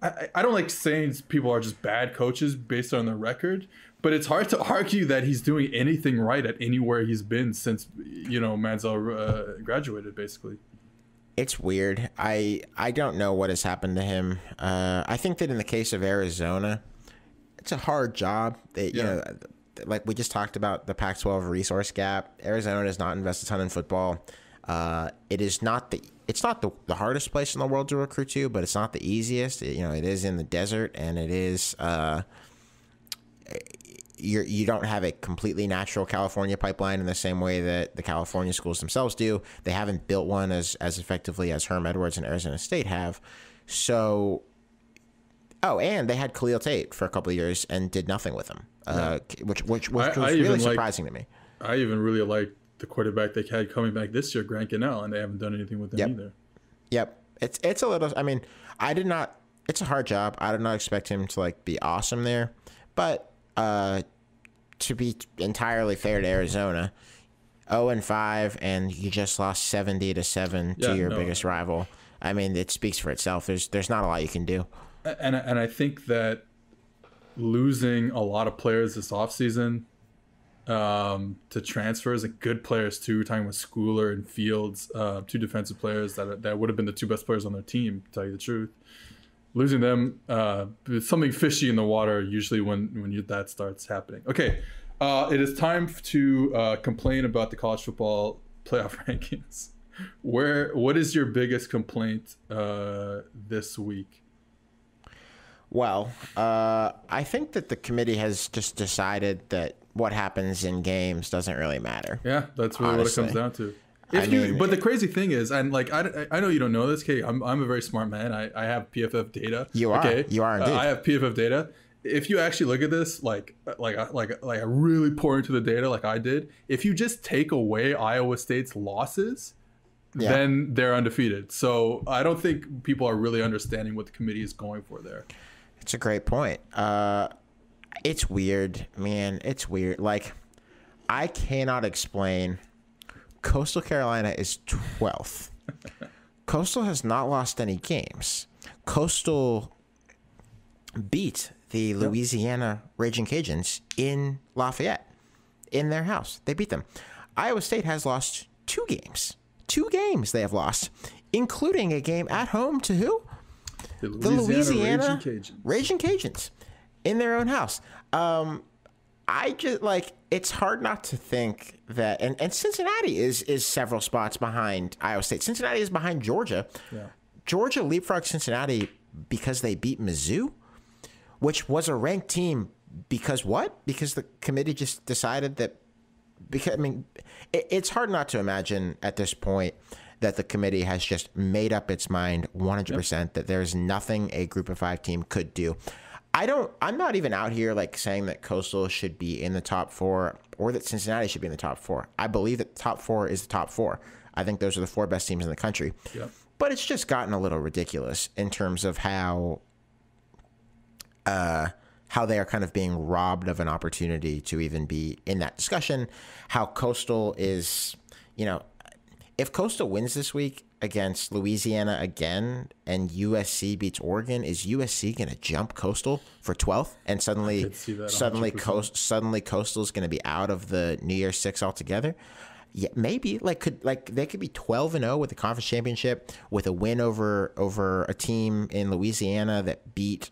I don't like saying people are just bad coaches based on their record, but it's hard to argue that he's doing anything right at anywhere he's been since Manziel graduated. Basically, it's weird. I don't know what has happened to him. I think that in the case of Arizona, it's a hard job. Like we just talked about the Pac-12 resource gap. Arizona does not invest a ton in football. It's not the hardest place in the world to recruit to, but it's not the easiest. It is in the desert, and it is you don't have a completely natural California pipeline in the same way that the California schools themselves do. They haven't built one as effectively as Herm Edwards and Arizona State have. So, and they had Khalil Tate for a couple of years and did nothing with him. Which was really surprising to me. I even really like the quarterback they had coming back this year, Grant Gunnell, and they haven't done anything with him either. Yep. It's a little. I mean, I did not it's a hard job. I do not expect him to like be awesome there, but to be entirely fair to Arizona, 0-5, and you just lost 70-7 to your biggest rival. I mean, it speaks for itself. There's not a lot you can do. And I think that losing a lot of players this offseason to transfers, and good players too, talking about Schooler and Fields, two defensive players that would have been the two best players on their team, to tell you the truth. Losing them, something fishy in the water usually when that starts happening. Okay, it is time to complain about the college football playoff rankings. What is your biggest complaint this week? Well, I think that the committee has just decided that what happens in games doesn't really matter. Yeah, that's really what it comes down to. But the crazy thing is, and like I know you don't know this, Kate. I'm a very smart man. I have PFF data. You are. Okay? You are indeed. I have PFF data. If you actually look at this, like I really pour into the data, like I did. If you just take away Iowa State's losses, then they're undefeated. So I don't think people are really understanding what the committee is going for there. It's a great point. It's weird, man. It's weird. Like, I cannot explain. Coastal Carolina is 12th. Coastal has not lost any games. Coastal beat the Louisiana Raging Cajuns in Lafayette, in their house. They beat them. Iowa State has lost 2 games. 2 games they have lost, including a game at home to who? The Louisiana Raging Cajuns in their own house. I just like, it's hard not to think that, and Cincinnati is several spots behind Iowa State. Cincinnati is behind Georgia. Yeah. Georgia leapfrogged Cincinnati because they beat Mizzou, which was a ranked team. Because what? Because the committee just decided that. Because I mean, it's hard not to imagine at this point that the committee has just made up its mind 100% that there's nothing a Group of 5 team could do. I'm not even out here like saying that Coastal should be in the top 4 or that Cincinnati should be in the top 4. I believe that the top 4 is the top 4. I think those are the 4 best teams in the country. Yep. But it's just gotten a little ridiculous in terms of how they are kind of being robbed of an opportunity to even be in that discussion. How Coastal is, if Coastal wins this week against Louisiana again and USC beats Oregon, is USC going to jump Coastal for 12th? And suddenly Coastal is going to be out of the New Year's Six altogether? Yeah, maybe. They could be 12-0 with the conference championship, with a win over a team in Louisiana that beat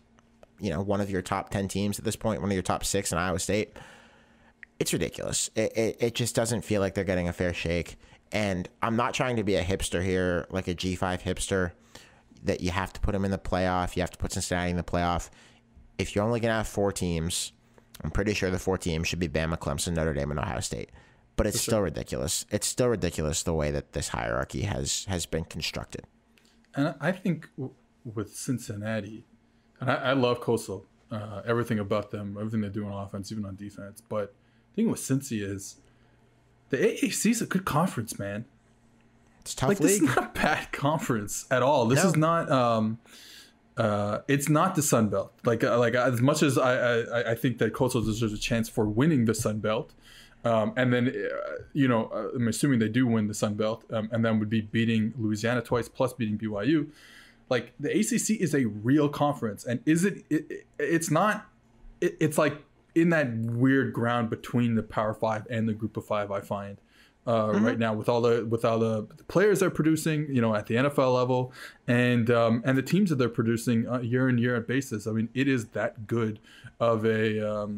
one of your top 10 teams at this point, one of your top 6 in Iowa State. It's ridiculous. It just doesn't feel like they're getting a fair shake. And I'm not trying to be a hipster here, like a G5 hipster, that you have to put them in the playoff. You have to put Cincinnati in the playoff. If you're only going to have 4 teams, I'm pretty sure the 4 teams should be Bama, Clemson, Notre Dame, and Ohio State. But it's still ridiculous. It's still ridiculous the way that this hierarchy has been constructed. And I think with Cincinnati, and I love Coastal, everything about them, everything they do on offense, even on defense. But the thing with Cincy is the AAC is a good conference, man. It's a tough league. This is not a bad conference at all. This is not. It's not the Sun Belt. Like as much as I think that Coastal deserves a chance for winning the Sun Belt, and then I'm assuming they do win the Sun Belt, and then would be beating Louisiana twice plus beating BYU. Like the ACC is a real conference, and it's not. It's like in that weird ground between the Power 5 and the Group of 5. I find right now with all the players they're producing, at the NFL level, and the teams that they're producing year in year out basis. I mean, it is that good of a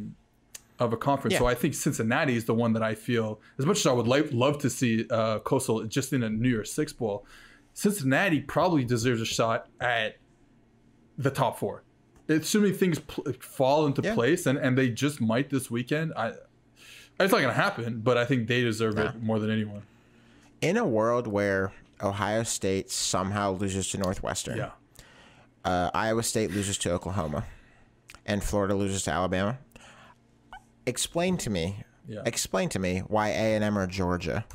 conference. Yeah. So I think Cincinnati is the one that I feel, as much as I would love to see Coastal just in a New Year's Six bowl, Cincinnati probably deserves a shot at the top 4. Assuming things fall into place, and they just might this weekend. It's not going to happen, but I think they deserve it more than anyone. In a world where Ohio State somehow loses to Northwestern, Iowa State loses to Oklahoma, and Florida loses to Alabama, explain to me why A&M or Georgia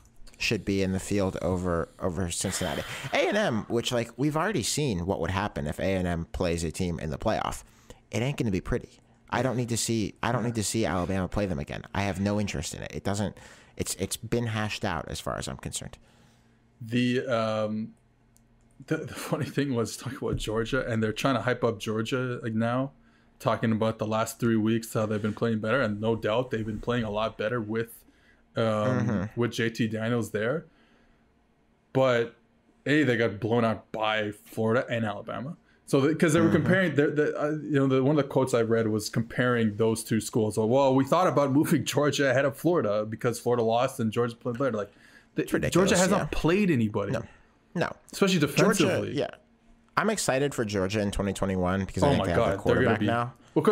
should be in the field over Cincinnati. A&M, which like we've already seen what would happen if A&M plays a team in the playoff. It ain't going to be pretty. I don't need to see Alabama play them again. I have no interest in it. It doesn't. It's been hashed out as far as I'm concerned. The funny thing was talking about Georgia, and they're trying to hype up Georgia like now, talking about the last 3 weeks how they've been playing better, and no doubt they've been playing a lot better with JT Daniels there. But they got blown out by Florida and Alabama. So because they were comparing, one of the quotes I read was comparing those two schools. So, well, we thought about moving Georgia ahead of Florida because Florida lost and Georgia played better. Like, Georgia has not played anybody. No, especially defensively. Georgia, yeah, I'm excited for Georgia in 2021 because I think they have a quarterback now. Well,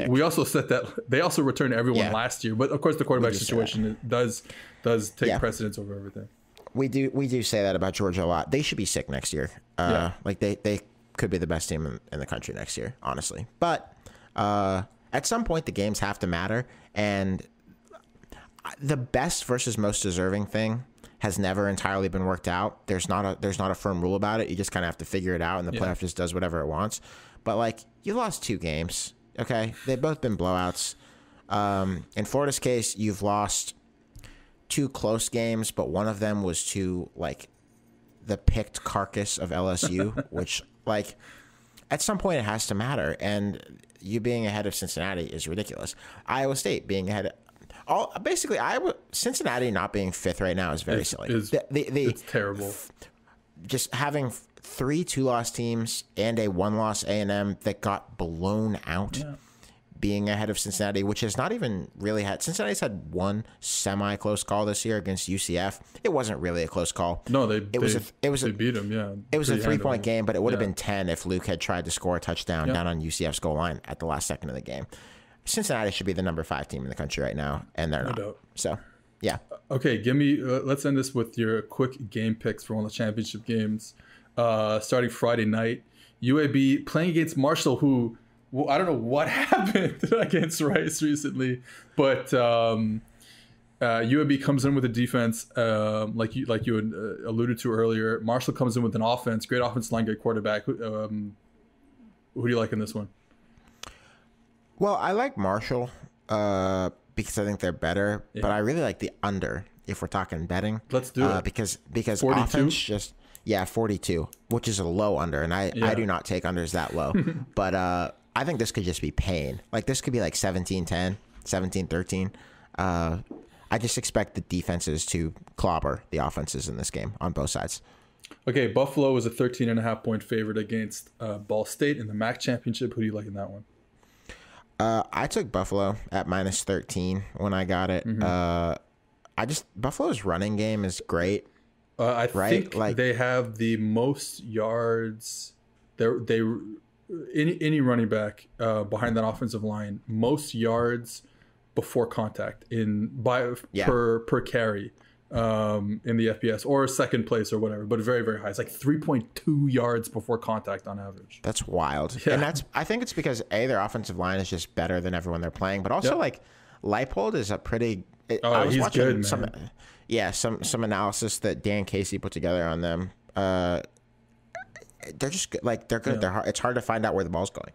we also said that they also returned everyone last year, but of course the quarterback situation does take precedence over everything. We do say that about Georgia a lot. They should be sick next year. Like they could be the best team in the country next year, honestly. But at some point the games have to matter, and the best versus most deserving thing has never entirely been worked out. There's not a firm rule about it. You just kind of have to figure it out, and the playoff just does whatever it wants. But like, you lost 2 games, okay? They've both been blowouts. In Florida's case, you've lost 2 close games, but one of them was to like the picked carcass of LSU, which like at some point it has to matter. And you being ahead of Cincinnati is ridiculous. Iowa State being ahead of Cincinnati not being 5th right now is very silly. It's terrible. Just having 3 2-loss teams and a 1-loss A&M that got blown out, being ahead of Cincinnati, which has not even really had. Cincinnati's had one semi-close call this year against UCF. It wasn't really a close call. No, they beat them. Yeah, it was a 3-point game, but it would have been 10 if Luke had tried to score a touchdown down on UCF's goal line at the last second of the game. Cincinnati should be the number 5 team in the country right now, and they're not. Doubt. So, yeah. Okay, give me. Let's end this with your quick game picks for one of the championship games. Starting Friday night, UAB playing against Marshall, who I don't know what happened against Rice recently, but UAB comes in with a defense like you had alluded to earlier. Marshall comes in with an offense, great offensive line, great quarterback. Who do you like in this one? Well, I like Marshall because I think they're better, but I really like the under if we're talking betting. Let's do it. Because 42? Offense just 42, which is a low under, and I do not take unders that low. But I think this could just be pain. Like this could be like 17-10, 17-13. I just expect the defenses to clobber the offenses in this game on both sides. Okay, Buffalo is a 13.5-point favorite against Ball State in the MAC championship. Who do you like in that one? I took Buffalo at -13 when I got it. Buffalo's running game is great. I think they have the most yards. Any running back behind that offensive line, most yards before contact per carry in the FBS, or second place or whatever, but very, very high. It's like 3.2 yards before contact on average. That's wild. Yeah. And I think it's because their offensive line is just better than everyone they're playing, but also like Leipold is a pretty. I was watching good, some analysis that Dan Casey put together on them. They're just good. Like they're good. Yeah. It's hard to find out where the ball's going.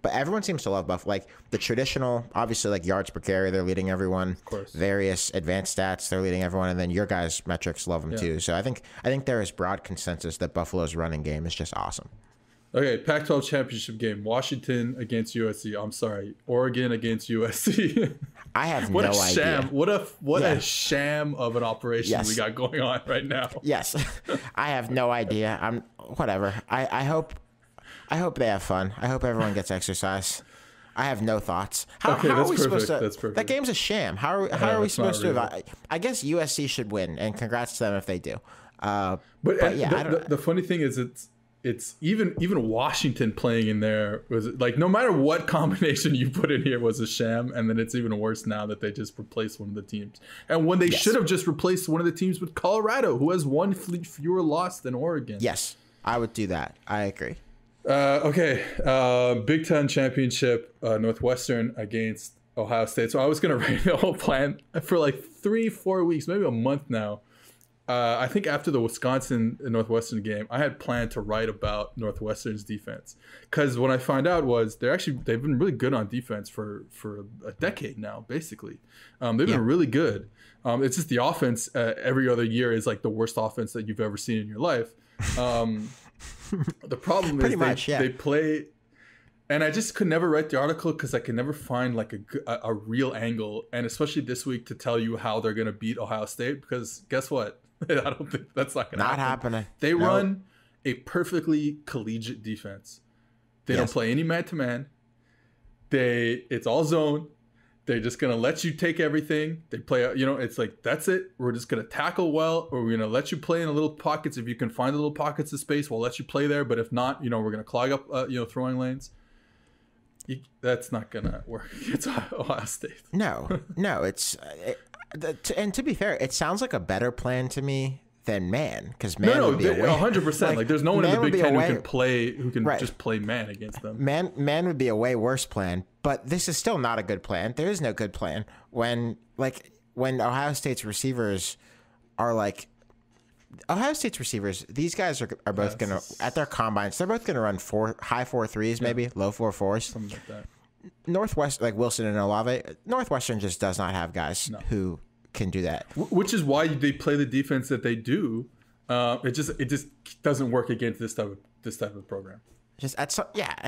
But everyone seems to love Buffalo. Like the traditional, obviously, like yards per carry, they're leading everyone. Of course. Various advanced stats, they're leading everyone, and then your guys' metrics love them too. So I think there is broad consensus that Buffalo's running game is just awesome. Okay, Pac-12 championship game: Washington against USC. I'm sorry, Oregon against USC. I have no idea. What a sham of an operation we got going on right now. Yes, I have no idea. Whatever. I hope they have fun. I hope everyone gets exercise. I have no thoughts. How are we supposed to? That's perfect. That game's a sham. How are we supposed to? I guess USC should win, and congrats to them if they do. The funny thing is, it's even Washington playing in there was like, no matter what combination you put in here was a sham, and then it's even worse now that they just replaced one of the teams, and when they should have just replaced one of the teams with Colorado, who has one fewer loss than Oregon. Yes, I would do that. I agree. Okay, Big Ten championship, Northwestern against Ohio State. So I was going to write a whole plan for like 3-4 weeks, maybe a month now. I think after the Wisconsin and Northwestern game, I had planned to write about Northwestern's defense, because what I find out was they've been really good on defense for a decade now, basically. They've been really good. It's just the offense every other year is like the worst offense that you've ever seen in your life. The problem is they play, and I just could never write the article because I could never find like a real angle, and especially this week, to tell you how they're going to beat Ohio State, because guess what? I don't think that's not going to happen. Not happening. They run a perfectly collegiate defense. They don't play any man-to-man. It's all zone. They're just going to let you take everything. They play, it's like, that's it. We're just going to tackle well, or we're going to let you play in the little pockets. If you can find the little pockets of space, we'll let you play there. But if not, we're going to clog up, throwing lanes. That's not going to work against Ohio State. No, and to be fair, it sounds like a better plan to me than man, because man would be 100%. Like there's no one in the Big Ten who can just play man against them. Man would be a way worse plan, but this is still not a good plan. There is no good plan when Ohio State's receivers are like these guys are both gonna at their combines, they're both gonna run high 4.3s, maybe low 4.4s, something like that. Northwest, like Wilson and Olave, Northwestern just does not have guys who can do that. Which is why they play the defense that they do. It just doesn't work against this type of program. Just at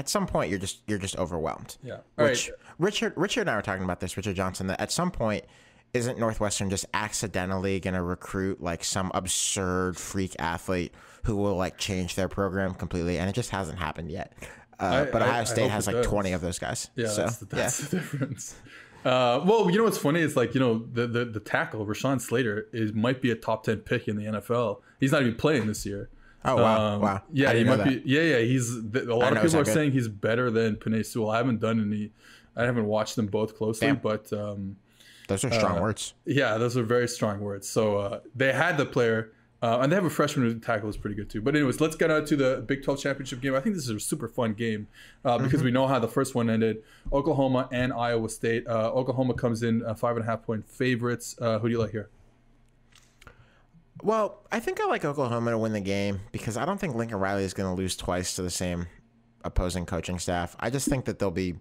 some point you're just overwhelmed. Yeah. Which Richard and I were talking about this, Richard Johnson, that at some point, isn't Northwestern just accidentally going to recruit like some absurd freak athlete who will like change their program completely? And it just hasn't happened yet. But Ohio State has like 20 of those guys. Yeah, so, that's the difference. Well, what's funny is like, the tackle, Rashawn Slater, might be a top 10 pick in the NFL. He's not even playing this year. Oh, wow. Yeah, he might be. Yeah. A lot of people are saying he's better than Penei Sewell. I haven't watched them both closely, but those are strong words. Yeah, those are very strong words. So they had the player. And they have a freshman who tackles pretty good too. But anyways, let's get out to the Big 12 championship game. I think this is a super fun game because we know how the first one ended. Oklahoma and Iowa State. Oklahoma comes in 5.5-point favorites. Who do you like here? Well, I think I like Oklahoma to win the game because I don't think Lincoln Riley is going to lose twice to the same opposing coaching staff. I just think that they'll be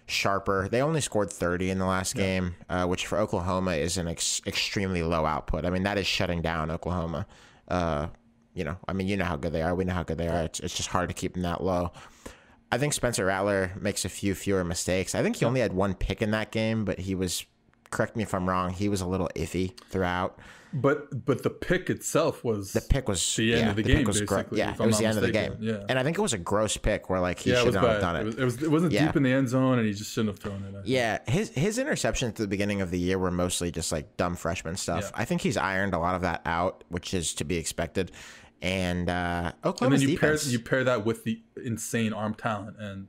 sharper. They only scored 30 in the last game, which for Oklahoma is an extremely low output. I mean, that is shutting down Oklahoma. You know how good they are. We know how good they are. It's just hard to keep them that low. I think Spencer Rattler makes a few fewer mistakes. I think he only had one pick in that game, but he was, correct me if I'm wrong, he was a little iffy throughout. But the pick itself was the end of the game. Basically, it was the end of the game. Yeah. And I think it was a gross pick where like he should not have done it. It wasn't deep in the end zone, and he just shouldn't have thrown it. Yeah, his interceptions at the beginning of the year were mostly just like dumb freshman stuff. Yeah. I think he's ironed a lot of that out, which is to be expected. And Oklahoma's defense, you pair that with the insane arm talent and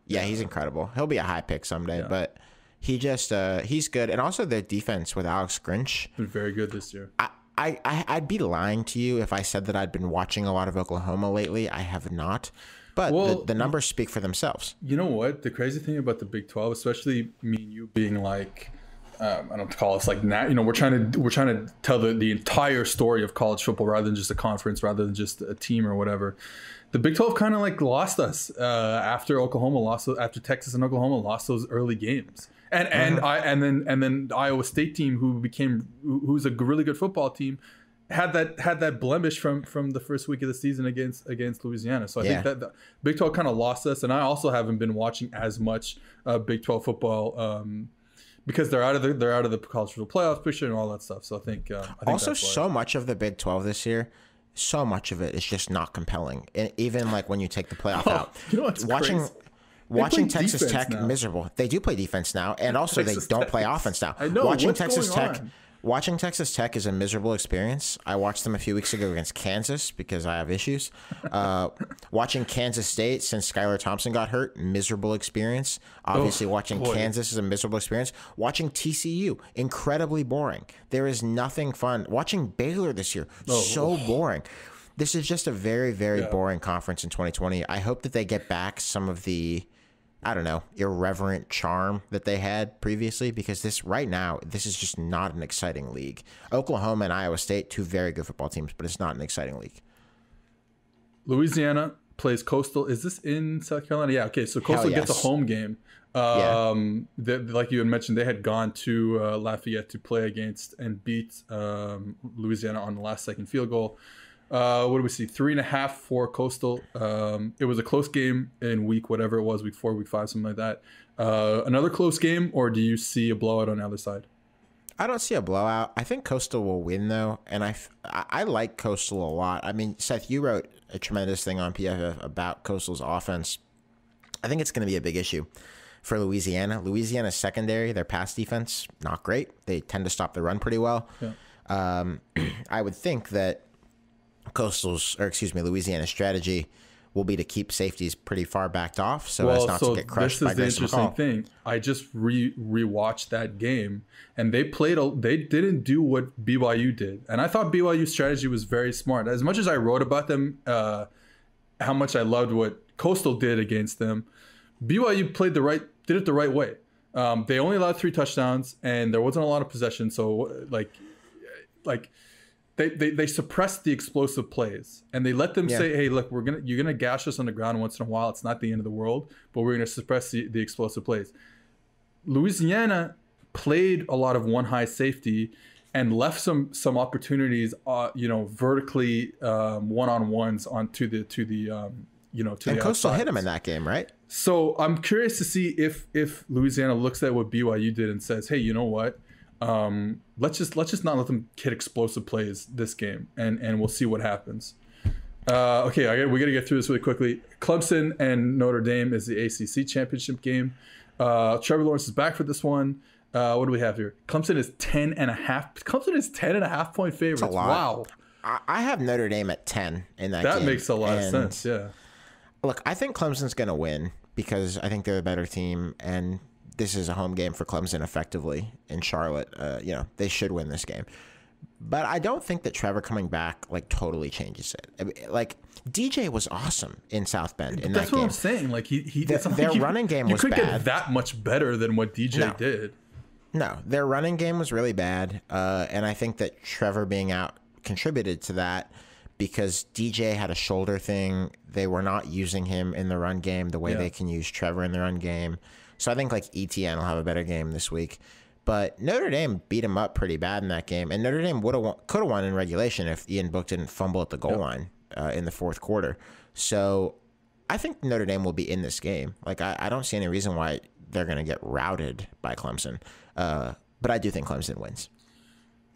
he's incredible. He'll be a high pick someday, but. He just he's good, and also their defense with Alex Grinch been very good this year. I'd be lying to you if I said that I'd been watching a lot of Oklahoma lately. I have not, but the numbers speak for themselves. You know what? The crazy thing about the Big 12, especially me and you being like, I don't call us like that. We're trying to tell the entire story of college football rather than just a conference, rather than just a team or whatever. The Big 12 kind of like lost us after Texas and Oklahoma lost those early games. And then the Iowa State team, who's a really good football team, had that blemish from the first week of the season against Louisiana. So I think that the Big 12 kind of lost us, and I also haven't been watching as much Big 12 football because they're out of the college football playoff picture and all that stuff. So I think also that's so much of the Big 12 this year. So much of it is just not compelling, and even like when you take the playoff out, watching Texas Tech now. Miserable. They do play defense now, and also they don't play offense now. I know. Watching Texas Tech is a miserable experience. I watched them a few weeks ago against Kansas because I have issues. Watching Kansas State since Skylar Thompson got hurt, miserable experience. Obviously, Kansas is a miserable experience. Watching TCU, incredibly boring. There is nothing fun. Watching Baylor this year, boring. This is just a very, very boring conference in 2020. I hope that they get back some of the I don't know, irreverent charm that they had previously, because right now, this is just not an exciting league. Oklahoma and Iowa State, two very good football teams, but it's not an exciting league. Louisiana plays Coastal. Is this in South Carolina? Yeah. Okay. So Coastal gets a home game. Like you had mentioned, they had gone to Lafayette to play against and beat Louisiana on the last second field goal. What do we see? 3.5 for Coastal. It was a close game in week 4, week 5, something like that. Another close game, or do you see a blowout on the other side? I don't see a blowout. I think Coastal will win, though, and I like Coastal a lot. I mean, Seth, you wrote a tremendous thing on PFF about Coastal's offense. I think it's going to be a big issue for Louisiana. Louisiana's secondary, their pass defense, not great. They tend to stop the run pretty well. Yeah. I would think that Louisiana's strategy will be to keep safeties pretty far backed off so as not to get crushed by Grayson This is the interesting thing. I just rewatched that game, and they didn't do what BYU did. And I thought BYU's strategy was very smart. As much as I wrote about them, how much I loved what Coastal did against them, BYU did it the right way. They only allowed 3 touchdowns, and there wasn't a lot of possession. So they suppressed the explosive plays, and they let them say, "Hey, look, you're gonna gash us on the ground once in a while. It's not the end of the world, but we're gonna suppress the explosive plays." Louisiana played a lot of one high safety and left some opportunities, vertically one-on-ones onto the and Coastal hit him in that game, right? So I'm curious to see if Louisiana looks at what BYU did and says, "Hey, you know what? Let's just not let them hit explosive plays this game, and we'll see what happens." Okay, we got to get through this really quickly. Clemson and Notre Dame is the ACC championship game. Trevor Lawrence is back for this one. What do we have here? Clemson is 10.5. Clemson is 10.5 point favorites. That's a lot. Wow. I have Notre Dame at 10 in that game. That makes a lot of sense. Yeah. Look, I think Clemson's going to win because I think they're a better team, and this is a home game for Clemson effectively in Charlotte. They should win this game. But I don't think that Trevor coming back totally changes it. I mean, DJ was awesome in South Bend in that game. That's what I'm saying. Their running game was bad. You couldn't get that much better than what DJ did. No, their running game was really bad. And I think that Trevor being out contributed to that because DJ had a shoulder thing. They were not using him in the run game the way they can use Trevor in the run game. So I think ETN will have a better game this week. But Notre Dame beat him up pretty bad in that game. And Notre Dame could have won in regulation if Ian Book didn't fumble at the goal line in the fourth quarter. So I think Notre Dame will be in this game. I don't see any reason why they're going to get routed by Clemson. But I do think Clemson wins.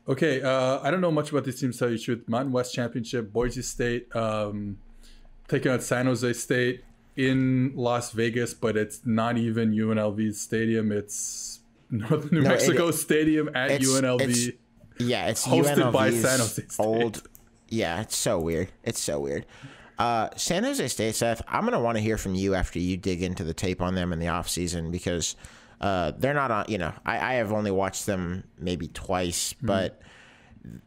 Okay, I don't know much about these teams, to tell you the truth. Mountain West Championship, Boise State taking out San Jose State in Las Vegas, but it's not even UNLV's stadium. It's New Mexico Stadium at UNLV. It's hosted UNLV's by San Jose State. Old. Yeah, it's so weird. San Jose State, Seth, I'm going to want to hear from you after you dig into the tape on them in the offseason because they're not on, I have only watched them maybe twice, but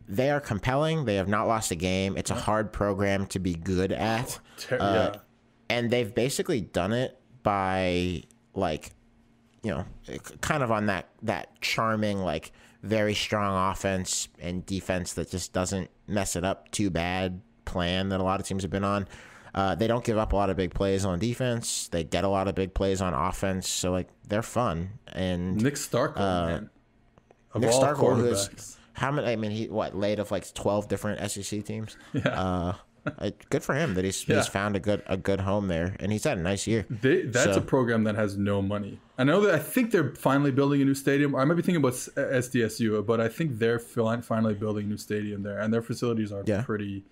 they are compelling. They have not lost a game. It's a hard program to be good at. And they've basically done it by kind of on that charming, very strong offense and defense that just doesn't mess it up too bad plan that a lot of teams have been on. They don't give up a lot of big plays on defense. They get a lot of big plays on offense. So they're fun. And Nick Starkel, man. Nick Starkel, who's he led of 12 different SEC teams. Yeah. Good for him that he's found a good home there, and he's had a nice year. That's a program that has no money. I think they're finally building a new stadium. I might be thinking about SDSU, but I think they're finally building a new stadium there, and their facilities are pretty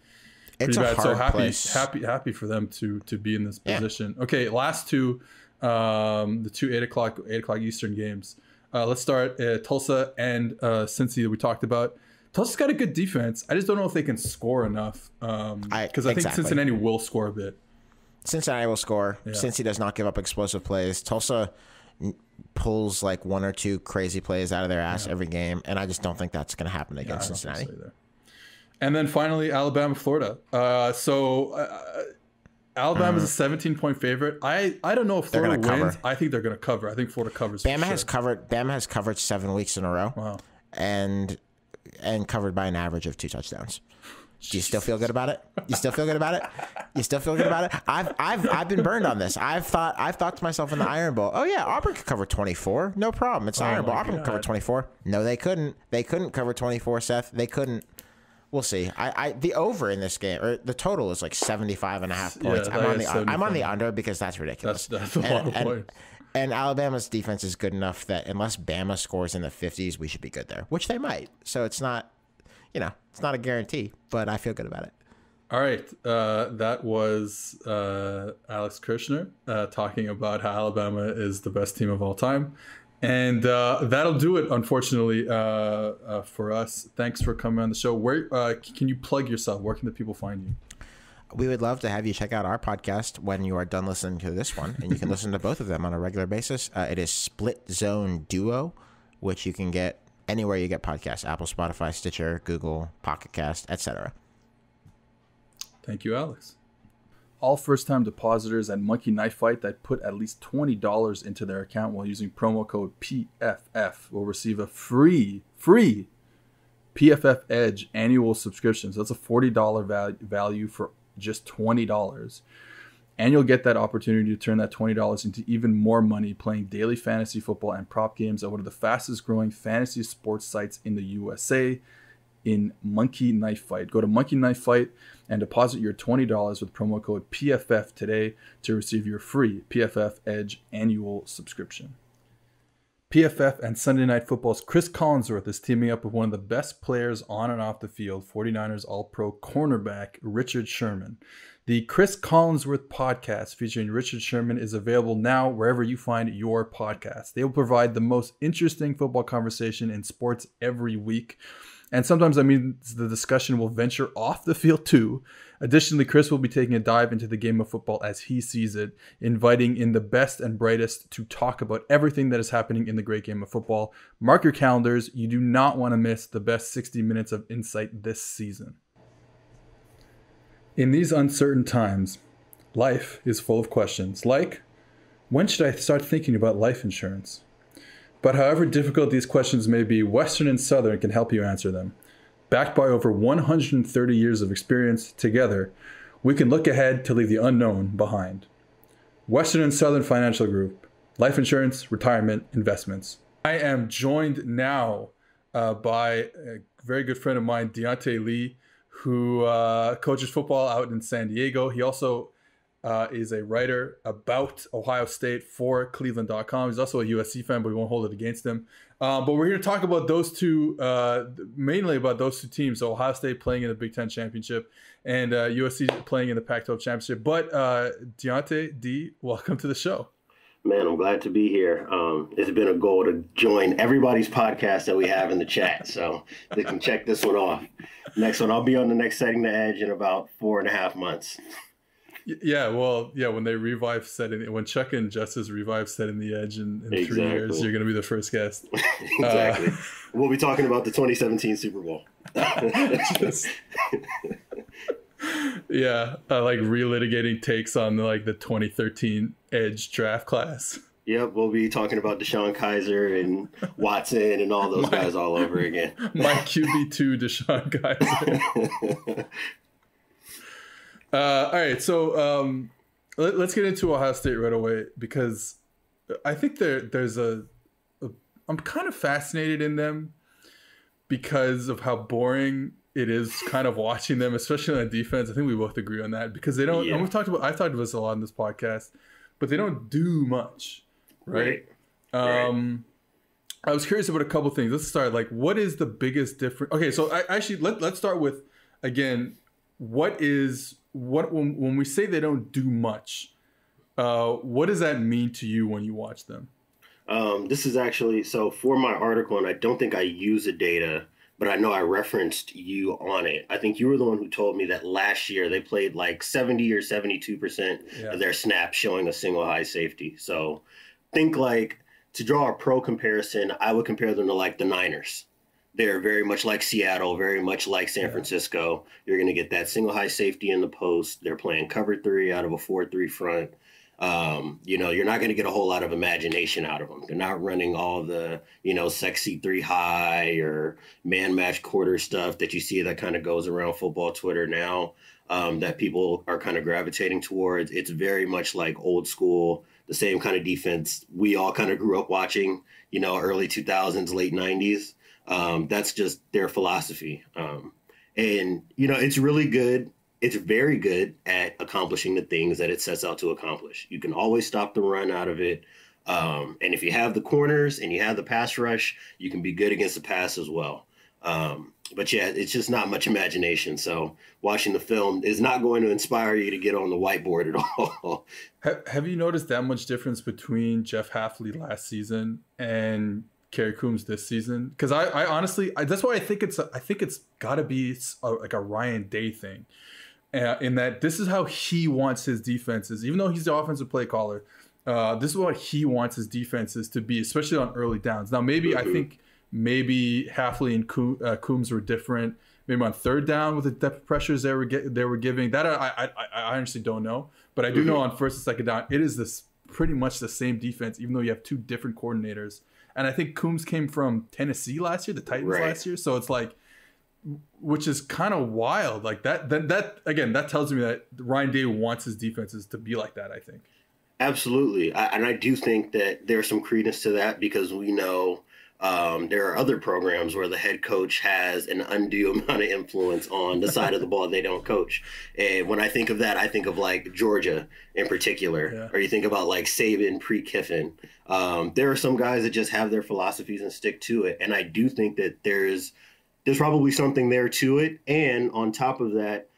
bad. So happy for them to be in this position. Okay, last two, the two 8 o'clock Eastern games. Let's start Tulsa and Cincy that we talked about. Tulsa's got a good defense. I just don't know if they can score enough. Because I think Cincinnati will score a bit. Cincinnati will score. Yeah. Cincy does not give up explosive plays. Tulsa pulls 1 or 2 crazy plays out of their ass every game, and I just don't think that's going to happen against Cincinnati. And then finally, Alabama, Florida. So Alabama's a 17-point favorite. I don't know if Florida wins. Cover. I think they're going to cover. I think Florida covers. Bama has covered 7 weeks in a row. Wow. And covered by an average of 2 touchdowns. Do you still feel good about it? You still feel good about it? You still feel good about it? I've been burned on this. I've thought to myself in the Iron Bowl, oh yeah, Auburn could cover 24. No problem. It's Iron Bowl. Auburn could cover 24. No, they couldn't. They couldn't cover 24, Seth. They couldn't. We'll see. The over in this game, or the total is like 75.5 points. Yeah, I'm on the under because that's ridiculous. That's a lot of points. And Alabama's defense is good enough that unless Bama scores in the 50s, we should be good there, which they might. So it's not, it's not a guarantee, but I feel good about it. All right. That was Alex Kirshner talking about how Alabama is the best team of all time. And that'll do it, unfortunately, for us. Thanks for coming on the show. Where can you plug yourself? Where can the people find you? We would love to have you check out our podcast when you are done listening to this one, and you can listen to both of them on a regular basis. It is Split Zone Duo, which you can get anywhere you get podcasts: Apple, Spotify, Stitcher, Google, Pocket Cast, etc. Thank you, Alex. All first-time depositors at Monkey Knife Fight that put at least $20 into their account while using promo code PFF will receive a free PFF Edge annual subscription. So that's a $40 value for just $20. And you'll get that opportunity to turn that $20 into even more money playing daily fantasy football and prop games at one of the fastest growing fantasy sports sites in the USA in Monkey Knife Fight. Go to Monkey Knife Fight and deposit your $20 with promo code PFF today to receive your free PFF Edge annual subscription. PFF and Sunday Night Football's Chris Collinsworth is teaming up with one of the best players on and off the field, 49ers All-Pro cornerback Richard Sherman. The Chris Collinsworth podcast featuring Richard Sherman is available now wherever you find your podcasts. They will provide the most interesting football conversation in sports every week. And sometimes that means the discussion will venture off the field too. Additionally, Chris will be taking a dive into the game of football as he sees it, inviting in the best and brightest to talk about everything that is happening in the great game of football. Mark your calendars. You do not want to miss the best 60 minutes of insight this season. In these uncertain times, life is full of questions like, when should I start thinking about life insurance? But however difficult these questions may be, Western and Southern can help you answer them. Backed by over 130 years of experience, together, we can look ahead to leave the unknown behind. Western and Southern Financial Group, life insurance, retirement, investments. I am joined now by a very good friend of mine, Diante Lee, who coaches football out in San Diego. He also is a writer about Ohio State for Cleveland.com. He's also a USC fan, but we won't hold it against him. But we're here to talk about those two, mainly about those two teams. So Ohio State playing in the Big Ten Championship and USC playing in the Pac-12 Championship. But Diante, D, welcome to the show. Man, I'm glad to be here. It's been a goal to join everybody's podcast that we have in the chat, so they can check this one off. Next one, I'll be on the next Setting the Edge in about 4.5 months. Yeah, well, yeah, when they revive when Chuck and Justice revive Setting the Edge in 3 years, you're going to be the first guest. Exactly. We'll be talking about the 2017 Super Bowl. Yeah, like relitigating takes on the 2013 Edge draft class. Yep, we'll be talking about Deshaun Kaiser and Watson and all those guys all over again. My QB2 Deshaun Kaiser. All right, so let's get into Ohio State right away, because I think there's I'm kind of fascinated in them because of how boring it is kind of watching them, especially on defense. I think we both agree on that, because they don't, and I talked about this a lot in this podcast, but they don't do much, right? I was curious about a couple things. Let's start, what is the biggest difference? Okay, so let's start with, again, when we say they don't do much, what does that mean to you when you watch them? This is actually, so for my article, and I don't think I use the data, but I know I referenced you on it. I think you were the one who told me that last year they played 70 or 72% of their snaps showing a single high safety. So think to draw a pro comparison, I would compare them to the Niners. They're very much like Seattle, very much like San Francisco. You're going to get that single high safety in the post. They're playing cover 3 out of a 4-3 front. You're not going to get a whole lot of imagination out of them. They're not running all the, sexy 3 high or man match quarter stuff that you see that kind of goes around football Twitter now, that people are kind of gravitating towards. It's very much like old school, the same kind of defense we all kind of grew up watching, early 2000s, late 90s. That's just their philosophy. It's really good. It's very good at accomplishing the things that it sets out to accomplish. You can always stop the run out of it. And if you have the corners and you have the pass rush, you can be good against the pass as well. But yeah, it's just not much imagination. So watching the film is not going to inspire you to get on the whiteboard at all. Have you noticed that much difference between Jeff Hafley last season and Kerry Coombs this season? Because I honestly, that's why I think it's got to be like a Ryan Day thing. In that this is how he wants his defenses, even though he's the offensive play caller. This is what he wants his defenses to be, especially on early downs. Now, maybe I think maybe Hafley and Coombs were different. Maybe on third down with the depth pressures they were giving. That I honestly don't know, but I do know on first and second down it is this pretty much the same defense, even though you have 2 different coordinators. And I think Coombs came from Tennessee last year, the Titans last year, so it's like, which is kind of wild. Like that again, that tells me that Ryan Day wants his defenses to be like that, I think. Absolutely. I do think that there's some credence to that, because we know there are other programs where the head coach has an undue amount of influence on the side of the ball they don't coach. And when I think of that, I think of like Georgia in particular, or you think about like Saban pre-Kiffin. There are some guys that just have their philosophies and stick to it. And I do think that there's probably something there to it. And on top of that,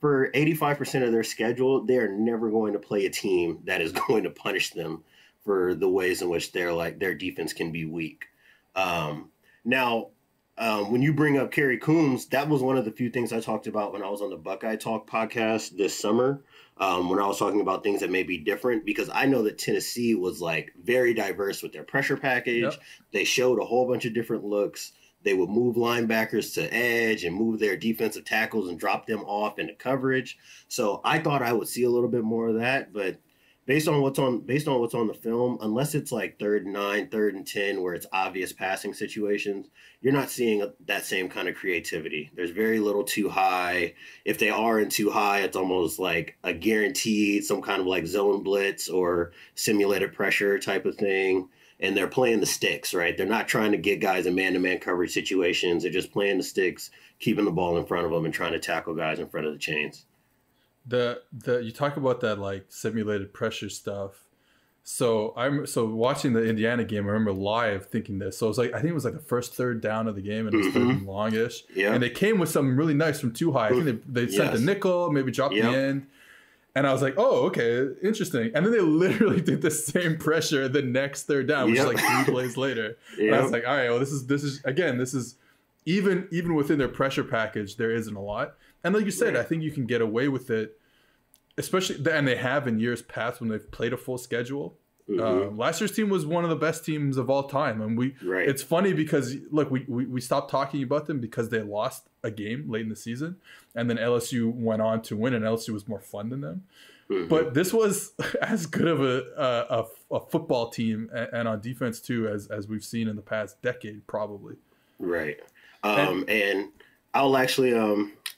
for 85% of their schedule, they're never going to play a team that is going to punish them for the ways in which their defense can be weak. Now, when you bring up Kerry Coombs, that was one of the few things I talked about when I was on the Buckeye Talk podcast this summer, when I was talking about things that may be different, because I know that Tennessee was like very diverse with their pressure package. Yep. They showed a whole bunch of different looks. They would move linebackers to edge and move their defensive tackles and drop them off into coverage. So I thought I would see a little bit more of that, but based on what's on the film, unless it's like 3rd and 9, 3rd and 10, where it's obvious passing situations, you're not seeing that same kind of creativity. There's very little too high. If they are in too high, it's almost like a guaranteed some kind of like zone blitz or simulated pressure type of thing. And they're playing the sticks, right? They're not trying to get guys in man-to-man coverage situations. They're just playing the sticks, keeping the ball in front of them and trying to tackle guys in front of the chains. You talk about that like simulated pressure stuff. So watching the Indiana game, I remember live thinking this. So it was like, I think it was like the first 3rd down of the game, and it was 3rd and longish. Yeah. And they came with something really nice from too high. I think they sent the nickel, maybe dropped the end. And I was like, oh, okay, interesting. And then they literally did the same pressure the next 3rd down, which is like 3 plays later. And I was like, all right, well, this is even within their pressure package, there isn't a lot. And like you said, I think you can get away with it, especially, and they have in years past when they've played a full schedule. Last year's team was one of the best teams of all time, and it's funny because look, we stopped talking about them because they lost a game late in the season, and then LSU went on to win, and LSU was more fun than them. But this was as good of a football team, and on defense too, as we've seen in the past decade, probably. Right. And I'll actually,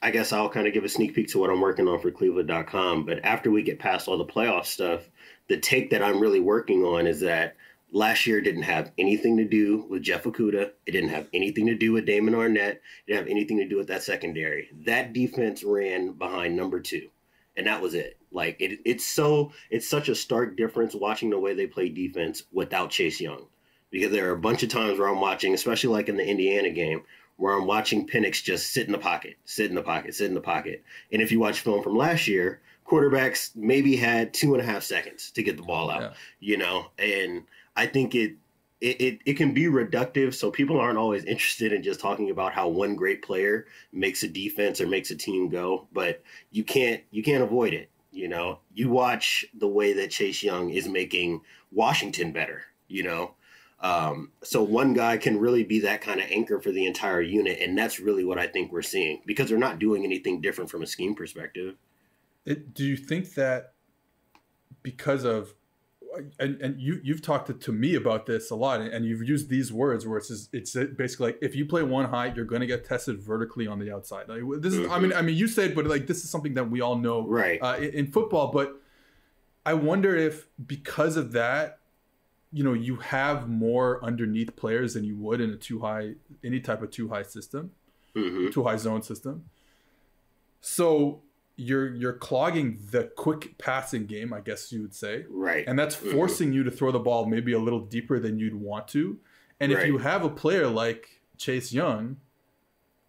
I guess I'll kind of give a sneak peek to what I'm working on for Cleveland.com. But after we get past all the playoff stuff, the take that I'm really working on is that last year didn't have anything to do with Jeff Okudah. It didn't have anything to do with Damon Arnett. It didn't have anything to do with that secondary. That defense ran behind number 2, and that was it. Like it's such a stark difference watching the way they play defense without Chase Young, because there are a bunch of times where I'm watching, especially like in the Indiana game, where I'm watching Penix just sit in the pocket. And if you watch film from last year, quarterbacks maybe had 2.5 seconds to get the ball out, and I think it can be reductive. So people aren't always interested in just talking about how one great player makes a defense or makes a team go, but you can't avoid it. You watch the way that Chase Young is making Washington better, So one guy can really be that kind of anchor for the entire unit. And that's really what I think we're seeing, because they're not doing anything different from a scheme perspective. Do you think that because of, and you've talked to me about this a lot, and you've used these words where it's basically like, if you play one high, you're going to get tested vertically on the outside. Like, this is, I mean, you said, but like, this is something that we all know, right, in football. But I wonder if because of that, you have more underneath players than you would in any type of too high system, too high zone system. So you're clogging the quick passing game, I guess you would say. Right. And that's forcing you to throw the ball maybe a little deeper than you'd want to. And if you have a player like Chase Young,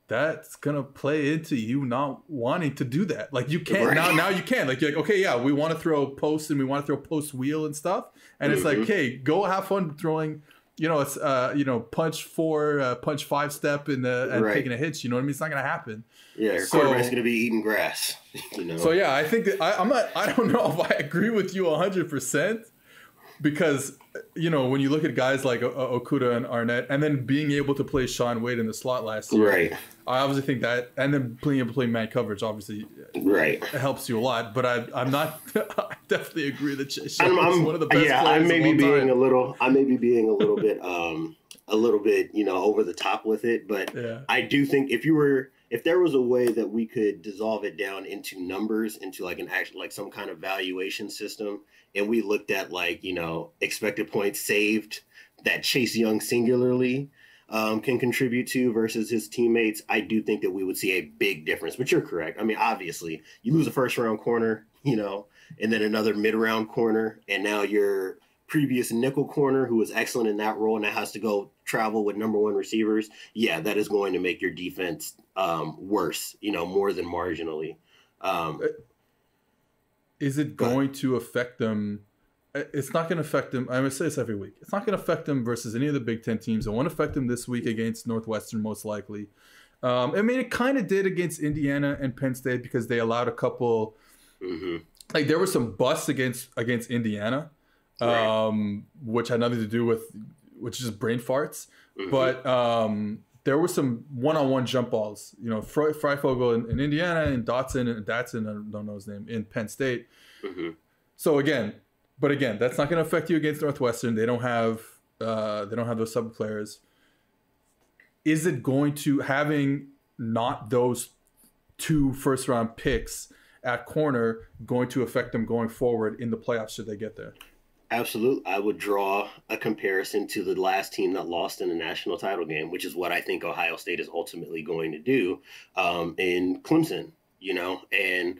that's going to play into you not wanting to do that. Like, you can't, now you can. Like, you're like, okay, yeah, we want to throw post and we want to throw post wheel and stuff. And it's like, okay, go have fun throwing, it's, punch 4, punch 5 step and taking a hitch. You know what I mean? It's not going to happen. Yeah, your quarterback's going to be eating grass. So yeah, I think that I don't know if I agree with you 100%, because when you look at guys like Okudah and Arnett, and then being able to play Sean Wade in the slot last year, right? I obviously think that, and then being able to play man coverage, obviously, right, helps you a lot. But I'm not. I definitely agree that Sean is one of the best players. I may be being a little bit, over the top with it. But I do think if there was a way that we could dissolve it down into numbers, into like some kind of valuation system, and we looked at expected points saved that Chase Young singularly can contribute to versus his teammates, I do think that we would see a big difference. But you're correct. I mean, obviously, you lose a first round corner, and then another mid round corner, and now your previous nickel corner, who was excellent in that role, now has to go travel with number 1 receivers. Yeah, that is going to make your defense worse, more than marginally. Is it going to affect them? It's not going to affect them. I'm going to say this every week. It's not going to affect them versus any of the Big Ten teams. It won't affect them this week against Northwestern, most likely. I mean, it kind of did against Indiana and Penn State, because they allowed a couple. Like, there were some busts against Indiana, which had nothing to do with, which is brain farts. But there were some one-on-one jump balls. Freifogel in Indiana, and Datsun, I don't know his name, in Penn State. So again, that's not going to affect you against Northwestern. They don't have those sub players. Is it going to, having not those 2 first-round picks at corner, going to affect them going forward in the playoffs should they get there? Absolutely. I would draw a comparison to the last team that lost in the national title game, which is what I think Ohio State is ultimately going to do in Clemson, and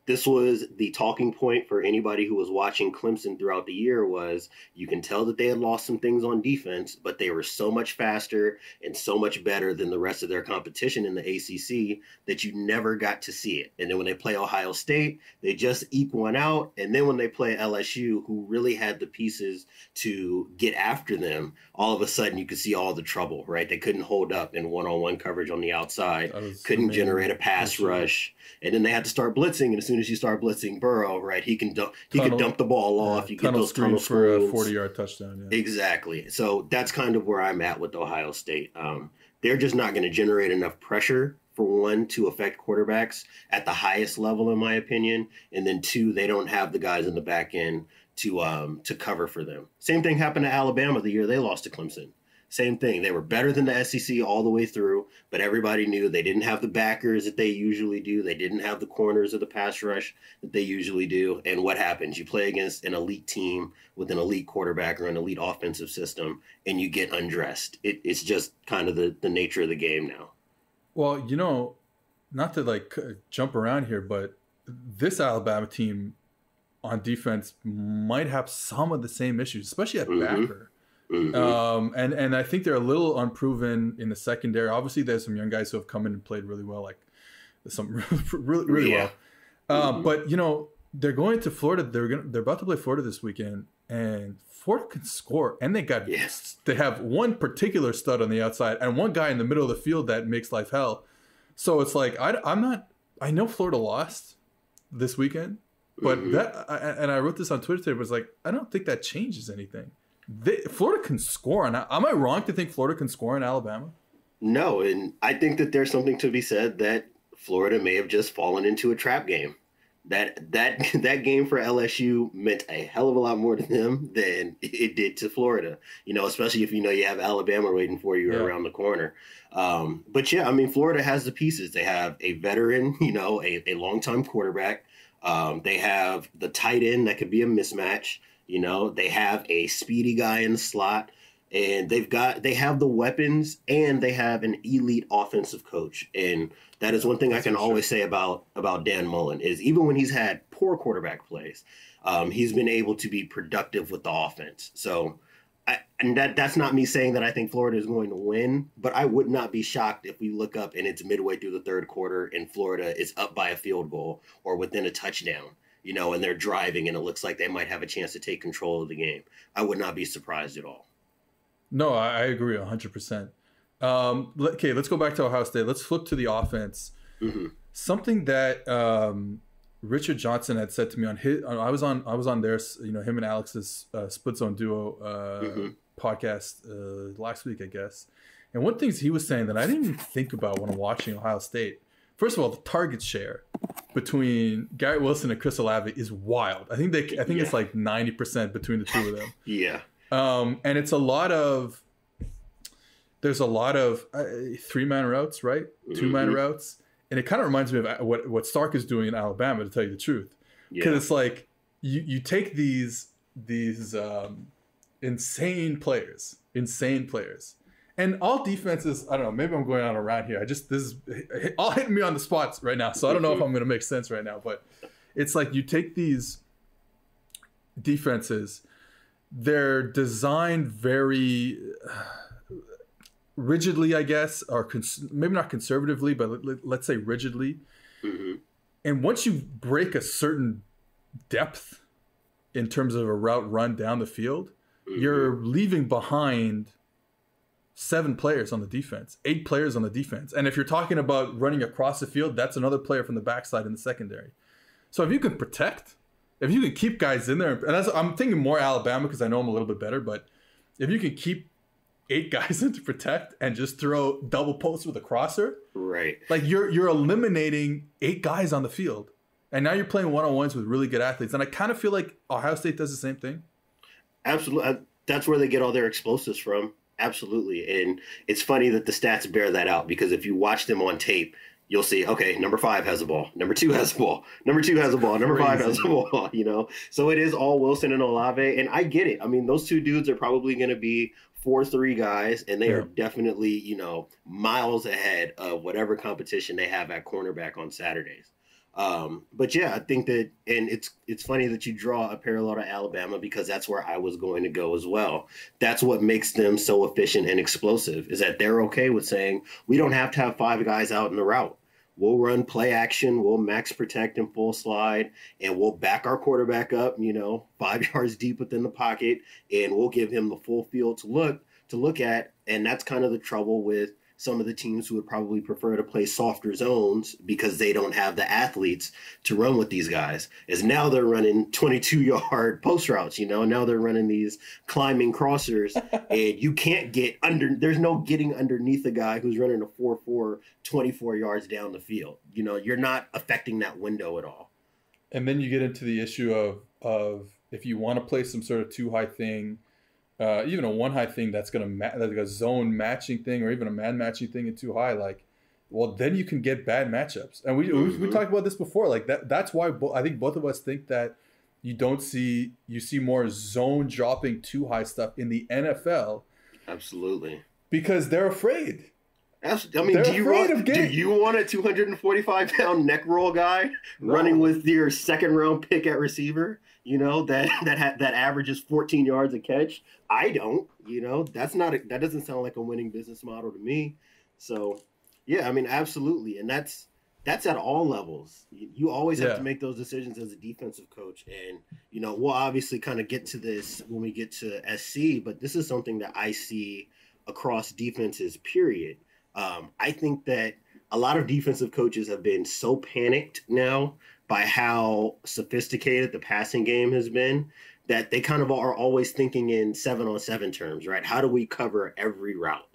this was the talking point for anybody who was watching Clemson throughout the year. Was, you can tell that they had lost some things on defense, but they were so much faster and so much better than the rest of their competition in the ACC that you never got to see it. And then when they play Ohio State, they just eke one out. And then when they play LSU, who really had the pieces to get after them, all of a sudden you could see all the trouble, right? They couldn't hold up in one-on-one coverage on the outside, couldn't generate a pass rush. And then they had to start blitzing, and as soon as you start blitzing Burrow, right, he could dump the ball off. You get those tunnel for a 40-yard touchdown. Yeah. Exactly. So that's kind of where I'm at with Ohio State. They're just not going to generate enough pressure, for one, to affect quarterbacks at the highest level, in my opinion, and then 2, they don't have the guys in the back end to cover for them. Same thing happened to Alabama the year they lost to Clemson. Same thing. They were better than the SEC all the way through, but everybody knew they didn't have the backers that they usually do. They didn't have the corners of the pass rush that they usually do. And what happens? You play against an elite team with an elite quarterback or an elite offensive system, and you get undressed. It's just kind of the nature of the game now. Well, not to jump around here, but this Alabama team on defense might have some of the same issues, especially at backer. And I think they're a little unproven in the secondary. Obviously, there's some young guys who have come in and played really well, like some really well. But they're going to Florida. They're about to play Florida this weekend, and Florida can score. And they have one particular stud on the outside and one guy in the middle of the field that makes life hell. So it's like I know Florida lost this weekend, but I wrote this on Twitter today. Was like, I don't think that changes anything. Florida can score. Am I wrong to think Florida can score in Alabama? No, and I think that there's something to be said that Florida may have just fallen into a trap game. That game for LSU meant a hell of a lot more to them than it did to Florida. Especially if you have Alabama waiting for you around the corner. But yeah, I mean, Florida has the pieces. They have a veteran, a longtime quarterback. They have the tight end that could be a mismatch. They have a speedy guy in the slot. And they have the weapons, and they have an elite offensive coach. And that is one thing I can always say about Dan Mullen is even when he's had poor quarterback plays, he's been able to be productive with the offense. So that's not me saying that I think Florida is going to win, but I would not be shocked if we look up and it's midway through the third quarter and Florida is up by a field goal or within a touchdown, and they're driving and it looks like they might have a chance to take control of the game. I would not be surprised at all. No, I agree 100%. Okay, let's go back to Ohio State. Let's flip to the offense. Mm-hmm. Something that Richard Johnson had said to me I was on their, him and Alex's Split Zone Duo podcast last week, I guess. And one thing he was saying that I didn't even think about when I'm watching Ohio State. First of all, the target share between Garrett Wilson and Chris Olave is wild. I think it's like 90% between the two of them. Yeah. And it's there's a lot of 3-man routes, right? 2-man routes. And it kind of reminds me of what Stark is doing in Alabama, to tell you the truth. Because it's like you take these insane players. And all defenses, I don't know, maybe I'm going on a rant here. This is all hitting me on the spots right now. So I don't know if I'm going to make sense right now. But it's like you take these defenses, they're designed very rigidly, I guess, or maybe not conservatively, but let's say rigidly. Mm-hmm. And once you break a certain depth in terms of a route run down the field, you're leaving behind 7 players on the defense, 8 players on the defense. And if you're talking about running across the field, that's another player from the backside in the secondary. So if you can protect, if you can keep guys in there, and I'm thinking more Alabama because I know them a little bit better, but if you can keep 8 guys in to protect and just throw double posts with a crosser, right? Like you're eliminating 8 guys on the field, and now you're playing one-on-ones with really good athletes. And I kind of feel like Ohio State does the same thing. Absolutely, that's where they get all their explosives from. Absolutely, and it's funny that the stats bear that out because if you watch them on tape, you'll see, okay, number 5 has the ball. Number 2 has the ball. Number 2 has the ball. Number 5 has the ball, So it is all Wilson and Olave, and I get it. I mean, those 2 dudes are probably going to be 4-3 guys, and they are definitely, miles ahead of whatever competition they have at cornerback on Saturdays. But yeah, I think that, and it's funny that you draw a parallel to Alabama because that's where I was going to go as well. That's what makes them so efficient and explosive is that they're okay with saying, we don't have to have 5 guys out in the route. We'll run play action, we'll max protect and full slide, and we'll back our quarterback up, 5 yards deep within the pocket, and we'll give him the full field to look at. And that's kind of the trouble with some of the teams who would probably prefer to play softer zones because they don't have the athletes to run with these guys. Is now they're running 22-yard post routes, now they're running these climbing crossers and you can't get under, there's no getting underneath a guy who's running a 4.4, 24 yards down the field. You're not affecting that window at all. And then you get into the issue of if you want to play some sort of 2-high thing, even a 1-high thing that's going to like a zone matching thing or even a man matching thing in 2-high, well, then you can get bad matchups. And we talked about this before. Like that's why I think both of us think that you see more zone dropping 2-high stuff in the NFL. Absolutely. Because they're afraid. I mean, do you want a 245-pound neck roll guy running with your second-round pick at receiver? That averages 14 yards a catch. I don't. That doesn't sound like a winning business model to me. So, yeah, I mean, absolutely, and that's at all levels. You always have to make those decisions as a defensive coach, and we'll obviously kind of get to this when we get to SC. But this is something that I see across defenses. Period. I think that a lot of defensive coaches have been so panicked now by how sophisticated the passing game has been that they kind of are always thinking in 7-on-7 terms, right? How do we cover every route?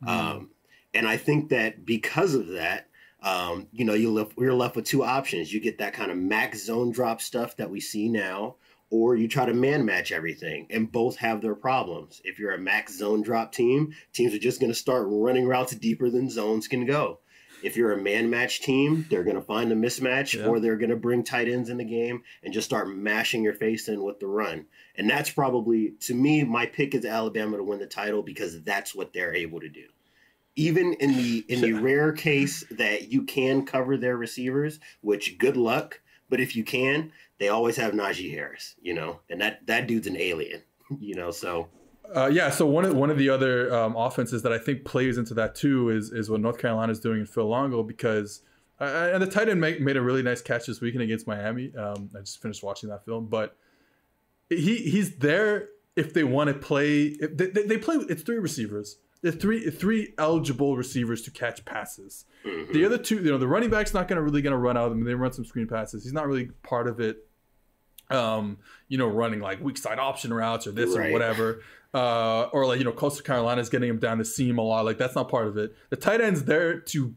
And I think that because of that, we're left with two options. You get that kind of max zone drop stuff that we see now, or you try to man match everything, and both have their problems. If you're a max zone drop team, teams are just going to start running routes deeper than zones can go. If you're a man match team, they're going to find a mismatch, or they're going to bring tight ends in the game and just start mashing your face in with the run. And that's probably, to me, my pick is Alabama to win the title because that's what they're able to do. Even in the rare case that you can cover their receivers, which good luck, but if you can, they always have Najee Harris, and that dude's an alien, so. So one of the other offenses that I think plays into that too is what North Carolina is doing in Phil Longo, because and the tight end made a really nice catch this weekend against Miami. I just finished watching that film, but he's there if they want to play. If they play, it's three receivers. There's three eligible receivers to catch passes. Mm-hmm. The other two, the running back's not going to run out. I mean, they run some screen passes. He's not really part of it. Running like weak side option routes or this or whatever. Or like, Coastal Carolina's getting him down the seam a lot. Like, that's not part of it. The tight end's there to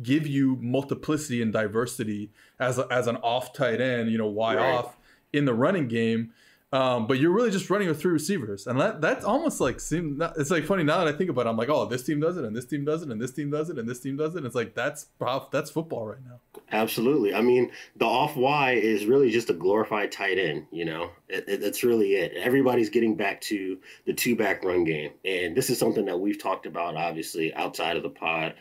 give you multiplicity and diversity as an off tight end, off in the running game. But you're really just running with three receivers. And that's almost like, it's like funny now that I think about it. I'm like, oh, this team does it, and this team does it, and this team does it, and this team does it. And it's like, that's football right now. Absolutely. I mean, the off Y is really just a glorified tight end, That's really it. Everybody's getting back to the two-back run game. And this is something that we've talked about, obviously, outside of the pod,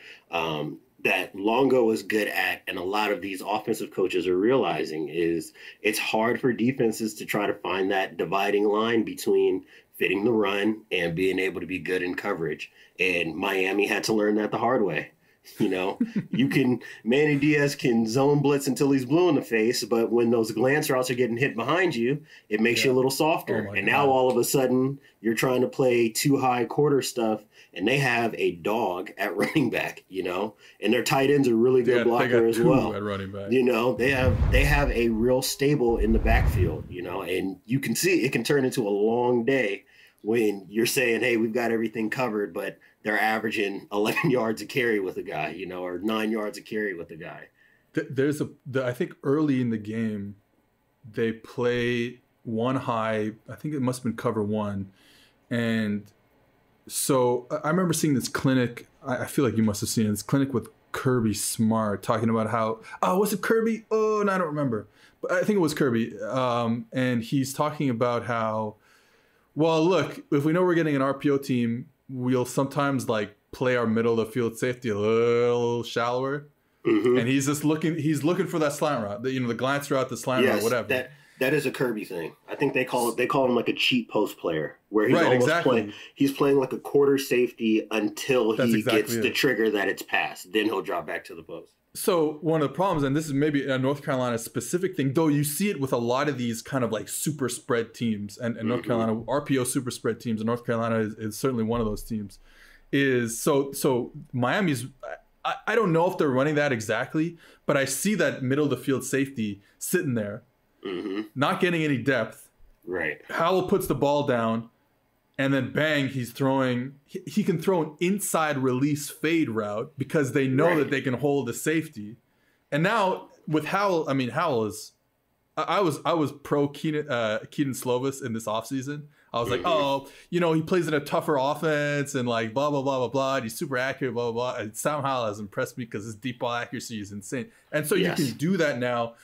that Longo is good at, and a lot of these offensive coaches are realizing is it's hard for defenses to try to find that dividing line between fitting the run and being able to be good in coverage. And Miami had to learn that the hard way. Manny Diaz can zone blitz until he's blue in the face, but when those glance routes are getting hit behind you, it makes you a little softer. And now all of a sudden you're trying to play too high quarter stuff, and they have a dog at running back, and their tight ends are really good blocker as well. At running back. They have a real stable in the backfield, and you can see it can turn into a long day when you're saying, hey, we've got everything covered, but they're averaging 11 yards a carry with a guy, or 9 yards a carry with a guy. I think early in the game, they play one high. I think it must have been cover one. And so I remember seeing this clinic. I feel like you must have seen this clinic with Kirby Smart talking about how, was it Kirby? Oh, no, I don't remember. But I think it was Kirby. And he's talking about how, well, look, if we know we're getting an RPO team, we'll sometimes like play our middle of the field safety a little shallower. Mm-hmm. And he's looking for that slant route, the glance route, the slant route, whatever. That is a Kirby thing. I think they call him like a cheat post player, where he's playing like a quarter safety until he gets the trigger that it's passed. Then he'll drop back to the post. So one of the problems, and this is maybe a North Carolina specific thing, though you see it with a lot of these kind of like super spread teams, and North Carolina RPO super spread teams, and North Carolina is certainly one of those teams. Is so Miami's. I don't know if they're running that exactly, but I see that middle of the field safety sitting there, not getting any depth. Right. Howell puts the ball down, and then bang, he's throwing. He can throw an inside release fade route because they know that they can hold the safety. And now with Howell, I mean, Howell is. I was pro Keaton Slovis in this offseason. I was like, he plays in a tougher offense and like blah, blah, blah, blah, blah. And he's super accurate, blah, blah, blah. And somehow has impressed me because his deep ball accuracy is insane. And so you can do that now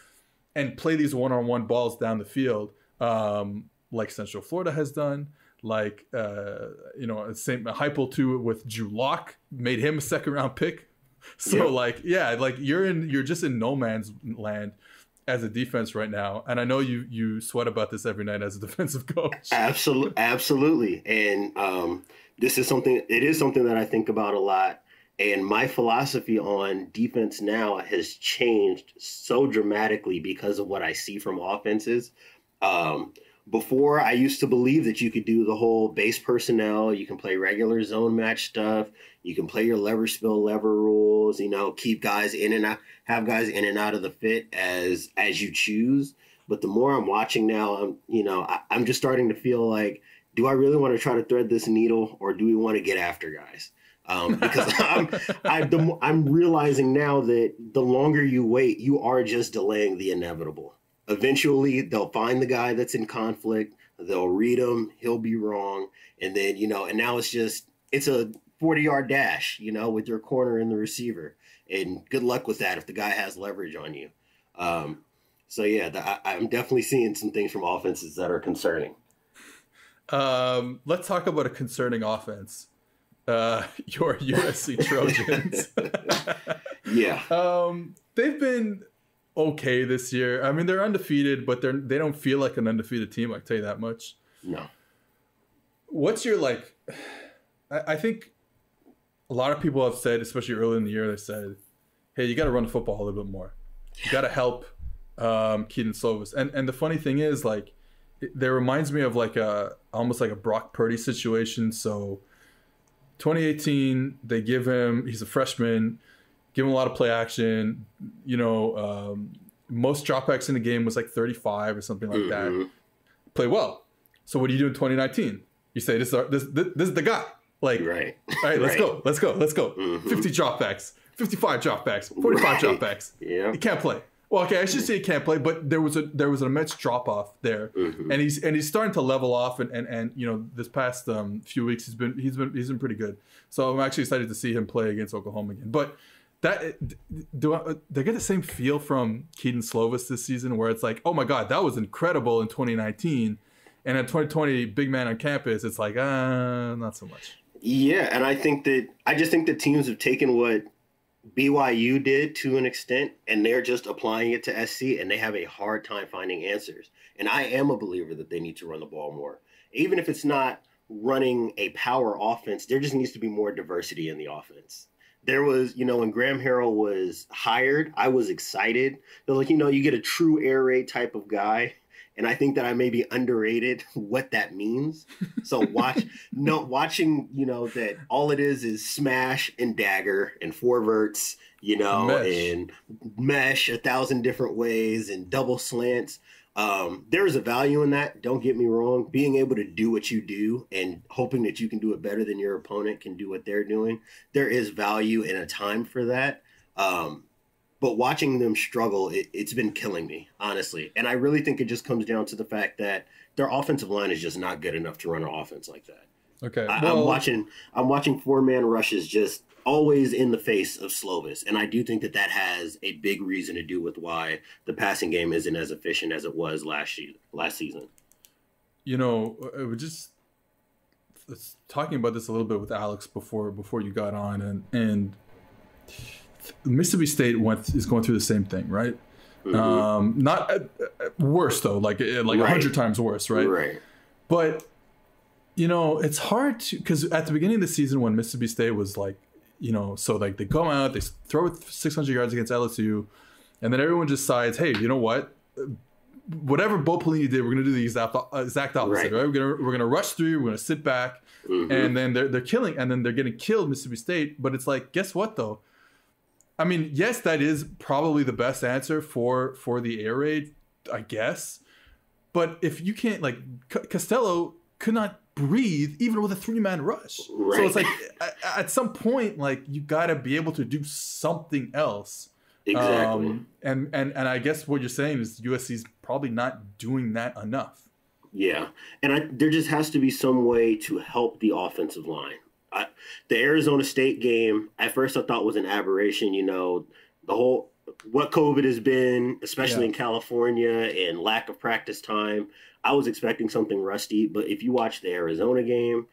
and play these one-on-one balls down the field like Central Florida has done. Like, same Heupel too with Drew Lock, made him a second-round pick. So, you're just in no man's land as a defense right now. And I know you sweat about this every night as a defensive coach. Absolutely. And it is something that I think about a lot. And my philosophy on defense now has changed so dramatically because of what I see from offenses. Before, I used to believe that you could do the whole base personnel. You can play regular zone match stuff. You can play your lever spill lever rules, keep guys in and out, have guys in and out of the fit as you choose. But the more I'm watching now, I'm just starting to feel like, do I really want to try to thread this needle, or do we want to get after guys? Because I'm realizing now that the longer you wait, you are just delaying the inevitable. Eventually, they'll find the guy that's in conflict. They'll read him. He'll be wrong. And then, and now it's a 40-yard dash, with your corner and the receiver. And good luck with that if the guy has leverage on you. So, yeah, I'm definitely seeing some things from offenses that are concerning. Let's talk about a concerning offense. Your USC Trojans. Yeah. They've been okay this year. I mean, they're undefeated, but they don't feel like an undefeated team. I can tell you that much. No. What's your I think a lot of people have said, especially early in the year, they said, "Hey, you got to run the football a little bit more. You got to help Keaton Slovis." And the funny thing is, it reminds me of almost like a Brock Purdy situation. So 2018, they give him, he's a freshman, give him a lot of play action. Most dropbacks in the game was 35 or something like that. Play well. So what do you do in 2019? You say, this is the guy. Right. All right, let's go. 50 dropbacks, 55 dropbacks, 45 dropbacks. Yeah. He can't play. Well, okay, I should say he can't play, but there was an immense drop off there, and he's starting to level off, and this past few weeks he's been pretty good. So I'm actually excited to see him play against Oklahoma again. But they get the same feel from Keaton Slovis this season, where it's like, oh my God, that was incredible in 2019, and in 2020, big man on campus, it's like not so much. Yeah, and I just think that teams have taken what BYU did to an extent, and they're just applying it to SC, and they have a hard time finding answers. And I am a believer that they need to run the ball more. Even if it's not running a power offense, there just needs to be more diversity in the offense. There was, when Graham Harrell was hired, I was excited. They're like, you get a true air raid type of guy. And I think that I maybe underrated what that means. So watching, that all it is smash and dagger and four verts, and mesh 1,000 different ways and double slants. There is a value in that. Don't get me wrong. Being able to do what you do and hoping that you can do it better than your opponent can do what they're doing. There is value and a time for that. But watching them struggle, it's been killing me, honestly. And I really think it just comes down to the fact that their offensive line is just not good enough to run an offense like that. Okay. I'm watching four-man rushes just always in the face of Slovis. And I do think that has a big reason to do with why the passing game isn't as efficient as it was last season. We're just talking about this a little bit with Alex before you got on, and Mississippi State is going through the same thing, right? Not worse though, like 100 times worse, right? Right. But it's hard to, because at the beginning of the season when Mississippi State was they come out, they throw 600 yards against LSU, and then everyone just decides, hey, you know what? Whatever Bo Pelini did, we're going to do the exact opposite, right? We're going to rush through, we're going to sit back, and then they're killing, and then they're getting killed, Mississippi State. But it's like, guess what though? I mean, yes, that is probably the best answer for the air raid, I guess. But if you can't, Costello could not breathe even with a 3-man rush. Right. So it's like at some point, you got to be able to do something else. Exactly. And I guess what you're saying is USC's probably not doing that enough. Yeah. And there just has to be some way to help the offensive line. The Arizona State game, at first I thought was an aberration, the whole what COVID has been, especially in California, and lack of practice time. I was expecting something rusty, but if you watch the Arizona game,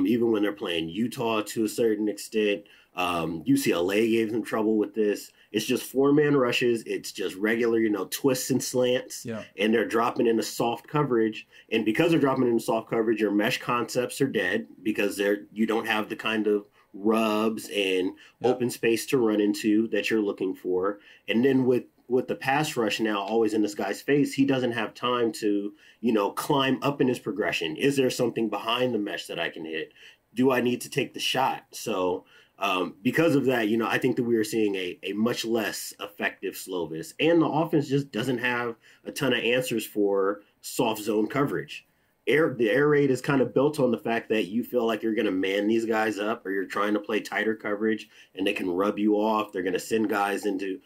even when they're playing Utah to a certain extent, UCLA gave them trouble with this. It's just 4-man rushes. It's just regular, twists and slants, and they're dropping into soft coverage. And because they're dropping into soft coverage, your mesh concepts are dead because you don't have the kind of rubs and open space to run into that you're looking for. And then with the pass rush now always in this guy's face, he doesn't have time to, climb up in his progression. Is there something behind the mesh that I can hit? Do I need to take the shot? So Because of that, I think that we are seeing a much less effective Slovis, and the offense just doesn't have a ton of answers for soft zone coverage. The air raid is kind of built on the fact that you feel like you're going to man these guys up, or you're trying to play tighter coverage and they can rub you off. They're going to send guys into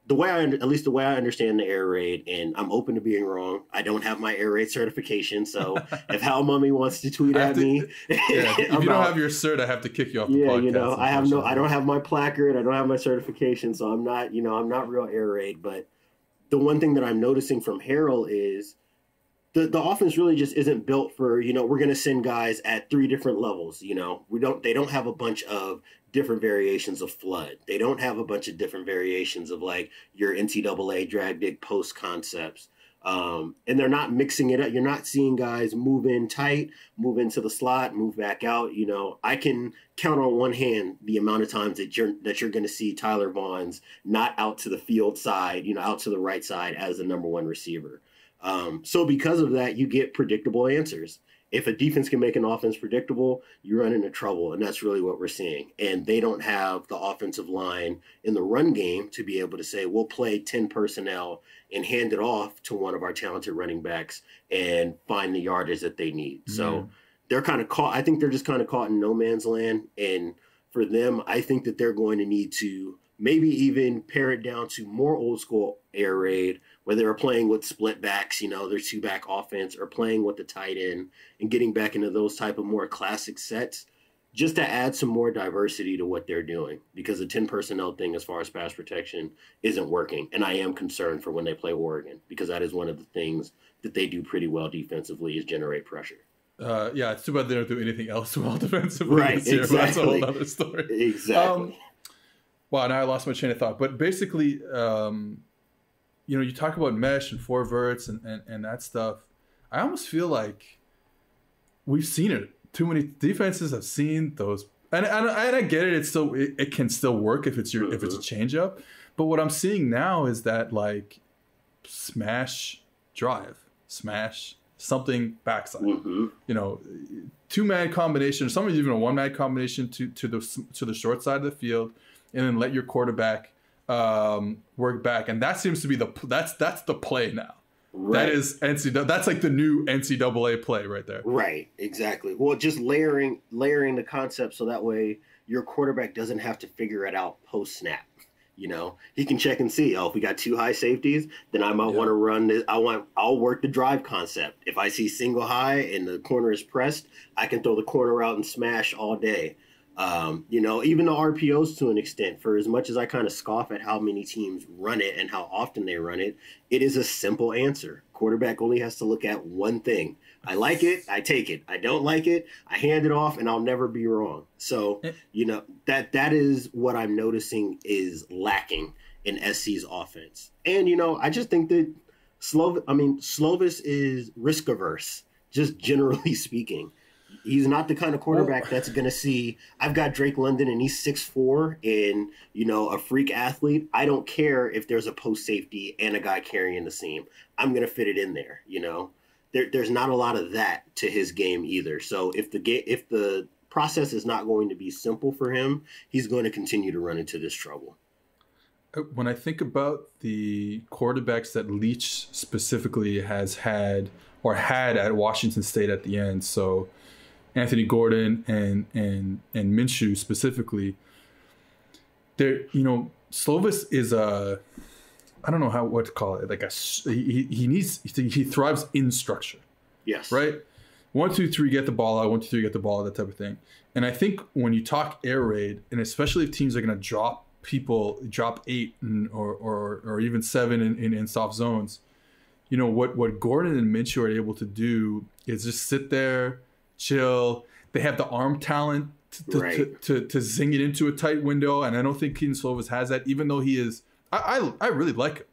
the way at least the way I understand the air raid, and I'm open to being wrong. I don't have my air raid certification, so if Hal Mummy wants to tweet at me, if you don't have your cert, I have to kick you off the podcast. I don't have my placard, I don't have my certification, so I'm not real air raid. But the one thing that I'm noticing from Harrell is the offense really just isn't built for, we're going to send guys at 3 different levels. They don't have a bunch of different variations of flood. They don't have a bunch of different variations of like your NCAA drag big post concepts. And they're not mixing it up. You're not seeing guys move in tight, move into the slot, move back out. I can count on one hand the amount of times that you're going to see Tyler Vaughn's not out to the field side, out to the right side as the number 1 receiver. So because of that, you get predictable answers. If a defense can make an offense predictable, you run into trouble, and that's really what we're seeing. And they don't have the offensive line in the run game to be able to say, we'll play 10 personnel and hand it off to one of our talented running backs and find the yardage that they need. Mm-hmm. So they're kind of caught. I think they're just kind of caught in no man's land. And for them, I think that they're going to need to maybe even pare it down to more old school air raid, where they were playing with split backs, their 2-back offense, or playing with the tight end and getting back into those type of more classic sets, just to add some more diversity to what they're doing, because the 10 personnel thing as far as pass protection isn't working. And I am concerned for when they play Oregon, because that is one of the things that they do pretty well defensively, is generate pressure. It's too bad they don't do anything else well defensively. Right, exactly. That's a whole other story. Exactly. Wow, now I lost my chain of thought. But basically, you talk about mesh and 4 verts and that stuff. I almost feel like we've seen it. Too many defenses have seen those, and I get it. It can still work if it's if it's a changeup. But what I'm seeing now is that like smash drive, smash something backside. 2-man combination, or sometimes even a 1-man combination to the short side of the field, and then let your quarterback work back. And that seems to be that's the play now. Right. That is NCAA. That's like the new NCAA play right there. Right, exactly. Well, just layering the concept so that way your quarterback doesn't have to figure it out post snap. He can check and see. Oh, if we got 2 high safeties, then I might want to run this. I'll work the drive concept. If I see single high and the corner is pressed, I can throw the corner out and smash all day. Even the RPOs to an extent, for as much as I kind of scoff at how many teams run it and how often they run it, it is a simple answer. Quarterback only has to look at one thing. I like it, I take it. I don't like it, I hand it off, and I'll never be wrong. So, that is what I'm noticing is lacking in SC's offense. And, I just think that Slovis is risk averse, just generally speaking. He's not the kind of quarterback that's going to see, I've got Drake London and he's 6'4" and, a freak athlete. I don't care if there's a post safety and a guy carrying the seam. I'm going to fit it in there, There's not a lot of that to his game either. So if the process is not going to be simple for him, he's going to continue to run into this trouble. When I think about the quarterbacks that Leach specifically has had at Washington State at the end, so Anthony Gordon and Minshew specifically, Slovis is I don't know what to call it. Like he thrives in structure. Yes. Right. 1, 2, 3, get the ball out. 1, 2, 3, get the ball out. That type of thing. And I think when you talk air raid, and especially if teams are going to drop 8 or even 7 in soft zones, what Gordon and Minshew are able to do is just sit there, chill. They have the arm talent to zing it into a tight window, and I don't think Keaton Slovis has that, even though he is. I really like him.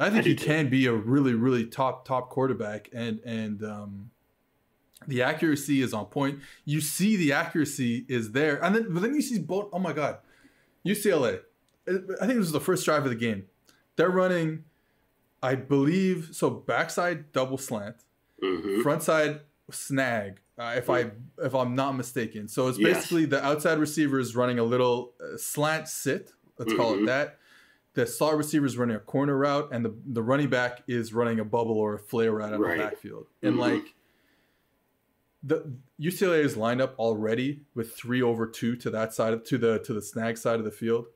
I think he can be a really, really top quarterback, and the accuracy is on point. You see the accuracy is there, but then you see both. Oh my God, UCLA. I think this was the first drive of the game. They're running, I believe, so backside double slant, frontside snag, if I'm not mistaken. So it's basically the outside receiver is running a little slant sit, let's call it that. The slot receiver is running a corner route, and the running back is running a bubble or a flare route out of the backfield. And like the UCLA is lined up already with 3/2 to that side to the snag side of the field.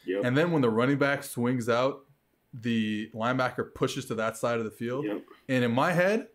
Yep. And then when the running back swings out, the linebacker pushes to that side of the field. Yep. And in my head,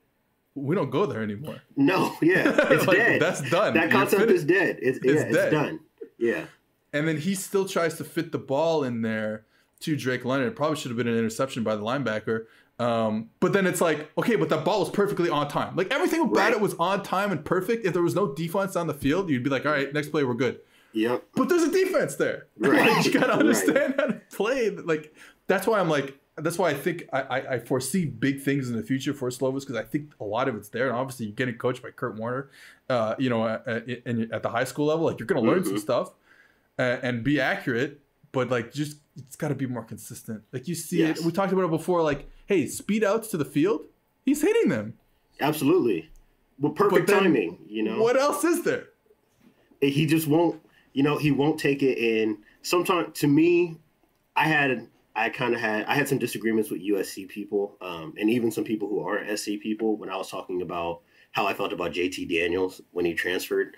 we don't go there anymore. No, it's like, dead. That's done. That concept is dead. It's done. Yeah. And then he still tries to fit the ball in there to Drake London. It probably should have been an interception by the linebacker. But then it's like, okay, but that ball was perfectly on time. Like everything about it was on time and perfect. If there was no defense on the field, you'd be like, all right, next play, we're good. Yep. But there's a defense there. Right. Like, you got to understand how to play. Like that's why I think I foresee big things in the future for Slovis, because I think a lot of it's there. And obviously, you're getting coached by Kurt Warner, at the high school level. Like, you're going to learn some stuff and be accurate, but like, just it's got to be more consistent. Like you see it. We talked about it before. Like, hey, speed outs to the field, he's hitting them. Absolutely, with perfect timing. What else is there? He just won't. He won't take it in. Sometimes, to me, I had some disagreements with USC people, and even some people who aren't SC people when I was talking about how I felt about JT Daniels when he transferred,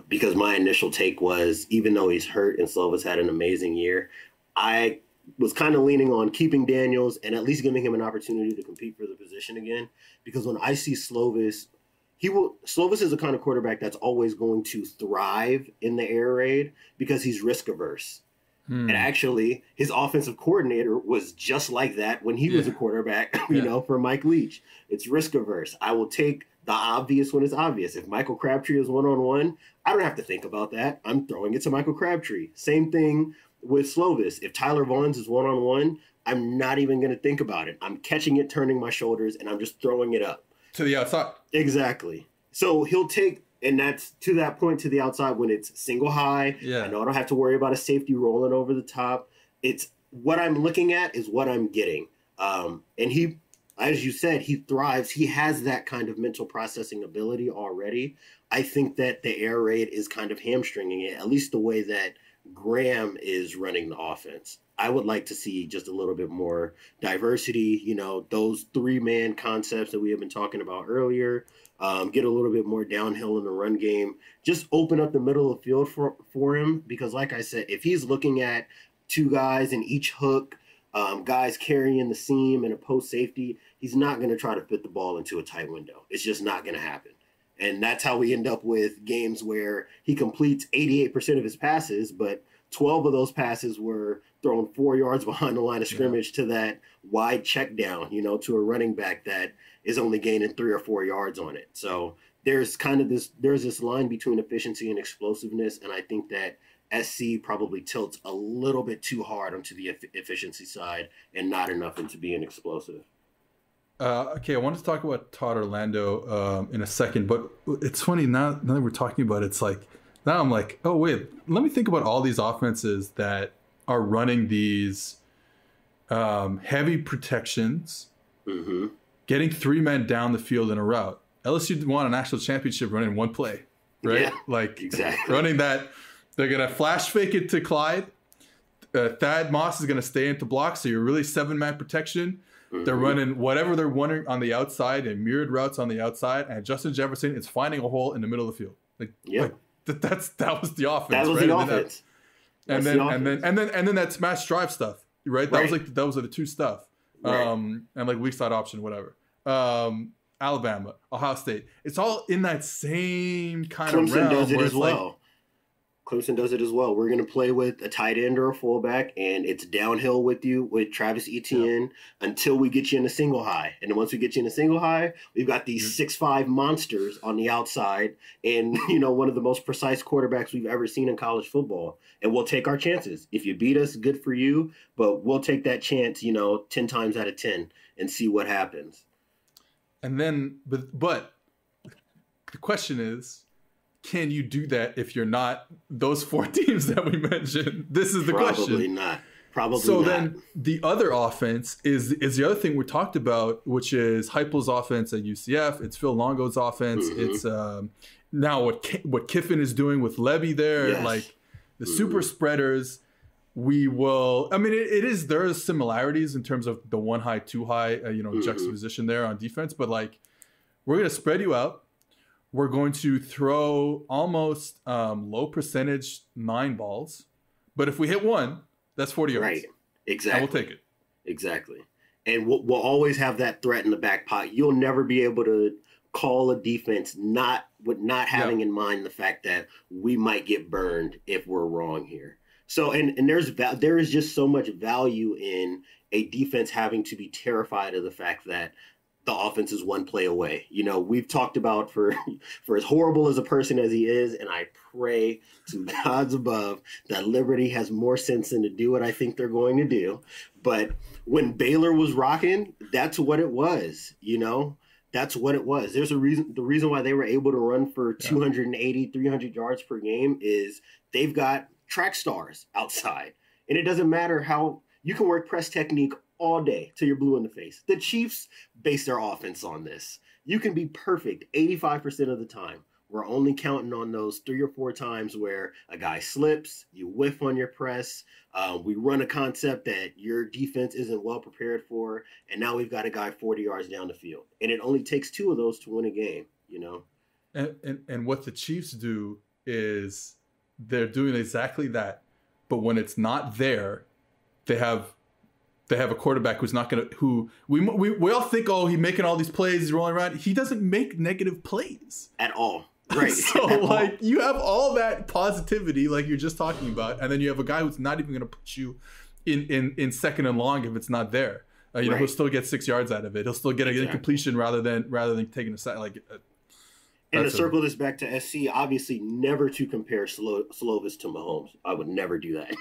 because my initial take was, even though he's hurt and Slovis had an amazing year, I was kind of leaning on keeping Daniels and at least giving him an opportunity to compete for the position again, because when I see Slovis, Slovis is the kind of quarterback that's always going to thrive in the air raid because he's risk averse. And actually, his offensive coordinator was just like that when he was a quarterback, for Mike Leach. It's risk averse. I will take the obvious when it's obvious. If Michael Crabtree is one-on-one, I don't have to think about that. I'm throwing it to Michael Crabtree. Same thing with Slovis. If Tyler Vaughns is one-on-one, I'm not even going to think about it. I'm catching it, turning my shoulders, and I'm just throwing it up. To the outside. Exactly. So he'll take... And that's to that point to the outside when it's single high. Yeah. I know I don't have to worry about a safety rolling over the top. It's what I'm looking at is what I'm getting. And he, as you said, he thrives. He has that kind of mental processing ability already. I think that the air raid is kind of hamstringing it, at least the way that Graham is running the offense. I would like to see just a little bit more diversity, those 3-man concepts that we have been talking about earlier. Get a little bit more downhill in the run game. Just open up the middle of the field for him, because like I said, if he's looking at 2 guys in each hook, guys carrying the seam and a post safety, he's not going to try to fit the ball into a tight window. It's just not going to happen. And that's how we end up with games where he completes 88% of his passes, but 12 of those passes were thrown 4 yards behind the line of scrimmage to that wide check down, to a running back that is only gaining 3 or 4 yards on it. So there's this line between efficiency and explosiveness. And I think that SC probably tilts a little bit too hard onto the efficiency side and not enough into being explosive. Okay, I wanted to talk about Todd Orlando in a second, but it's funny now that we're talking about it, it's like, now I'm like, oh, wait, let me think about all these offenses that are running these heavy protections, getting 3 men down the field in a route. LSU won a national championship running one play, right? Yeah, like exactly. Running that, they're going to flash fake it to Clyde. Thad Moss is going to stay into block, so you're really 7-man protection. They're running whatever they're running on the outside and mirrored routes on the outside, and Justin Jefferson is finding a hole in the middle of the field. That was the offense. That was right? the offense. And then that smash drive stuff, right? That was the 2 stuff. And like weak side option, whatever. Alabama, Ohio State. It's all in that same kind of realm. Clemson does it as well. Clemson does it as well. We're going to play with a tight end or a fullback, and it's downhill with you with Travis Etienne until we get you in a single high. And then once we get you in a single high, we've got these 6'5" monsters on the outside and, one of the most precise quarterbacks we've ever seen in college football. And we'll take our chances. If you beat us, good for you, but we'll take that chance, 10 times out of 10 and see what happens. And then, but the question is, can you do that if you're not those 4 teams that we mentioned? This is the question. Probably so not. Then the other offense is the other thing we talked about, which is Heupel's offense at UCF. It's Phil Longo's offense. Mm-hmm. It's now what Kiffin is doing with Levy there, Yes. like the super spreaders. We will. I mean, it is. There are similarities in terms of the 1 high, 2 high, juxtaposition there on defense. But like, we're gonna spread you out. We're going to throw almost low percentage 9 balls, but if we hit one, that's 40 yards. Right. Exactly. And we'll take it. Exactly. And we'll always have that threat in the back pocket. You'll never be able to call a defense not having in mind the fact that we might get burned if we're wrong here. So and there is just so much value in a defense having to be terrified of the fact that the offense is one play away. You know, we've talked about for as horrible as a person as he is, and I pray to gods above that Liberty has more sense than to do what I think they're going to do. But when Baylor was rocking, that's what it was, you know? That's what it was. There's a reason. The reason why they were able to run for 280, 300 yards per game is they've got track stars outside. And it doesn't matter how you can work press technique all day till you're blue in the face. The Chiefs base their offense on this. You can be perfect 85% of the time. We're only counting on those 3 or 4 times where a guy slips, you whiff on your press, we run a concept that your defense isn't well prepared for, and now we've got a guy 40 yards down the field. And it only takes 2 of those to win a game, you know? And what the Chiefs do is they're doing exactly that. But when it's not there, they have a quarterback who's not going to, who we all think, oh, he's making all these plays, he's rolling around. He doesn't make negative plays at all. Right. So like you have all that positivity, like you're just talking about, and then you have a guy who's not even going to put you in second and long if it's not there. He'll still get 6 yards out of it. He'll still get an incompletion rather than taking a sack. Like, and to circle this back to SC, obviously never to compare Slovis to Mahomes. I would never do that.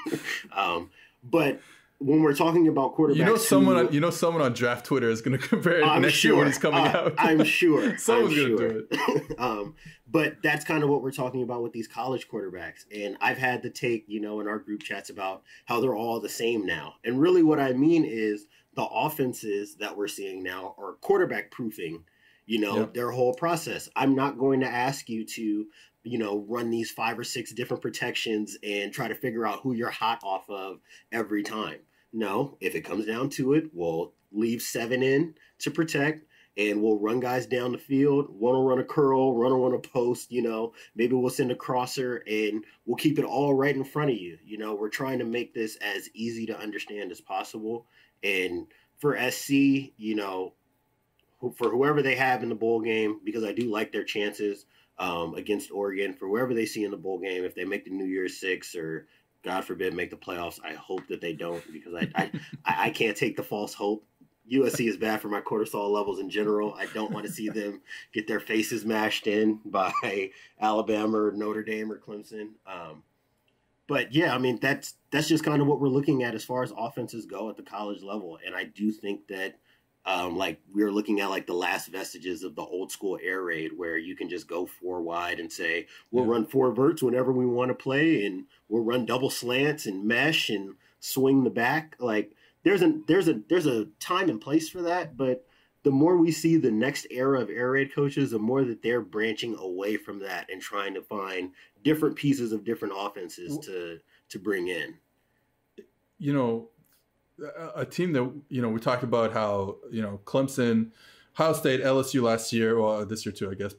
But when we're talking about quarterbacks, someone on draft Twitter is going to compare it next year when he's coming out. I'm sure someone's going to do it. But that's kind of what we're talking about with these college quarterbacks. And I've had to take, in our group chats about how they're all the same now. And really what I mean is the offenses that we're seeing now are quarterback proofing, their whole process. I'm not going to ask you to, run these 5 or 6 different protections and try to figure out who you're hot off of every time. No, if it comes down to it, we'll leave 7 in to protect, and we'll run guys down the field. One will run a curl, one will run a post, maybe we'll send a crosser, and we'll keep it all right in front of you. We're trying to make this as easy to understand as possible. And for SC, for whoever they have in the bowl game, because I do like their chances against Oregon, for whoever they see in the bowl game, if they make the New Year's Six or God forbid make the playoffs, I hope that they don't, because I can't take the false hope. USC is bad for my cortisol levels in general. I don't want to see them get their faces mashed in by Alabama or Notre Dame or Clemson. But yeah, I mean, that's just kind of what we're looking at as far as offenses go at the college level. And I do think that we're looking at like the last vestiges of the old school air raid, where you can just go 4 wide and say, we'll run 4 verts whenever we want to play, and we'll run double slants and mesh and swing the back. Like there's a time and place for that. But the more we see the next era of air raid coaches, the more that they're branching away from that and trying to find different pieces of different offenses to bring in. A team that, we talked about how, Clemson, Ohio State, LSU last year, well, this year too, I guess,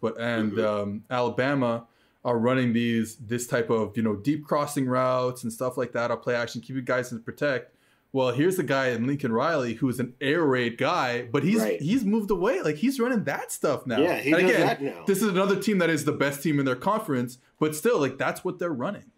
Alabama are running this type of, deep crossing routes and stuff like that. I'll play action, keep you guys in protect. Well, here's a guy in Lincoln Riley who's an air raid guy, but he's moved away. Like he's running that stuff now. Yeah, he does that now. This is another team that is the best team in their conference, but still, like that's what they're running.